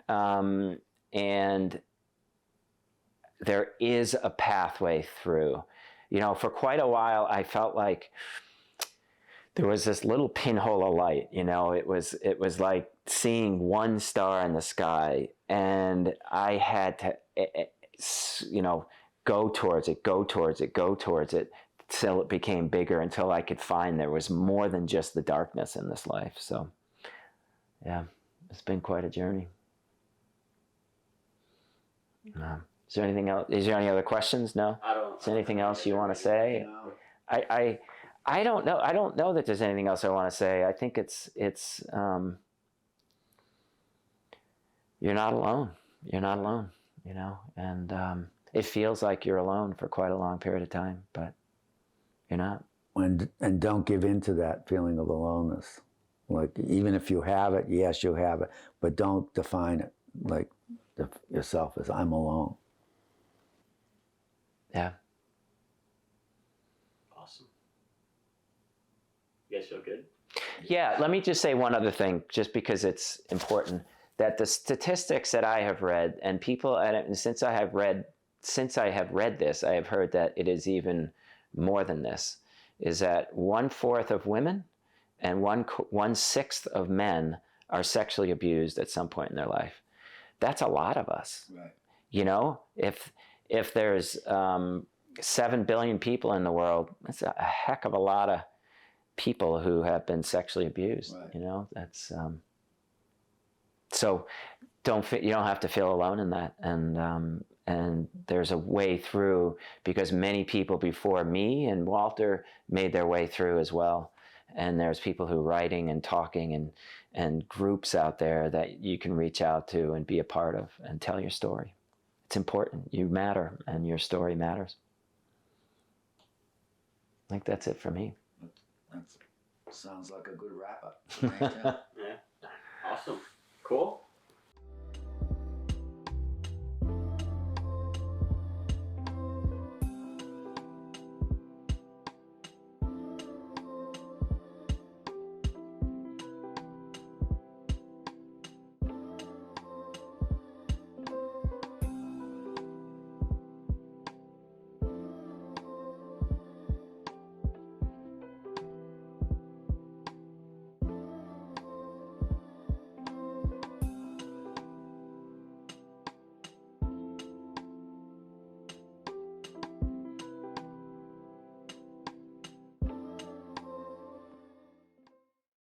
And there is a pathway through. For quite a while, I felt like there was this little pinhole of light. It was like seeing one star in the sky, and I had to, go towards it, till it became bigger, until I could find there was more than just the darkness in this life. So, yeah, it's been quite a journey. Is there anything else? Is there any other questions? No. I don't. Is there anything else you want to say? I don't know. I don't know that there's anything else I want to say. I think it's you're not alone. You're not alone, you know, and it feels like you're alone for quite a long period of time, but you're not. And don't give in to that feeling of aloneness. Like, even if you have it, yes, you have it, but don't define it like yourself as I'm alone. Yeah. Awesome. You guys feel good? Yeah, let me just say one other thing, just because it's important, that the statistics that I have read, and people, and since I have read this, I have heard that it is even more than this, is that 1/4 of women and 1/6 of men are sexually abused at some point in their life. That's a lot of us. Right. You know, if there's 7 billion people in the world, that's a heck of a lot of people who have been sexually abused. Right. You know, that's so you don't have to feel alone in that, and there's a way through, because many people before me and Walter made their way through as well, and there's people who are writing and talking and groups out there that you can reach out to and be a part of and tell your story. It's important. You matter, and your story matters. I think that's it for me. That sounds like a good wrap up. Yeah. Awesome. Cool.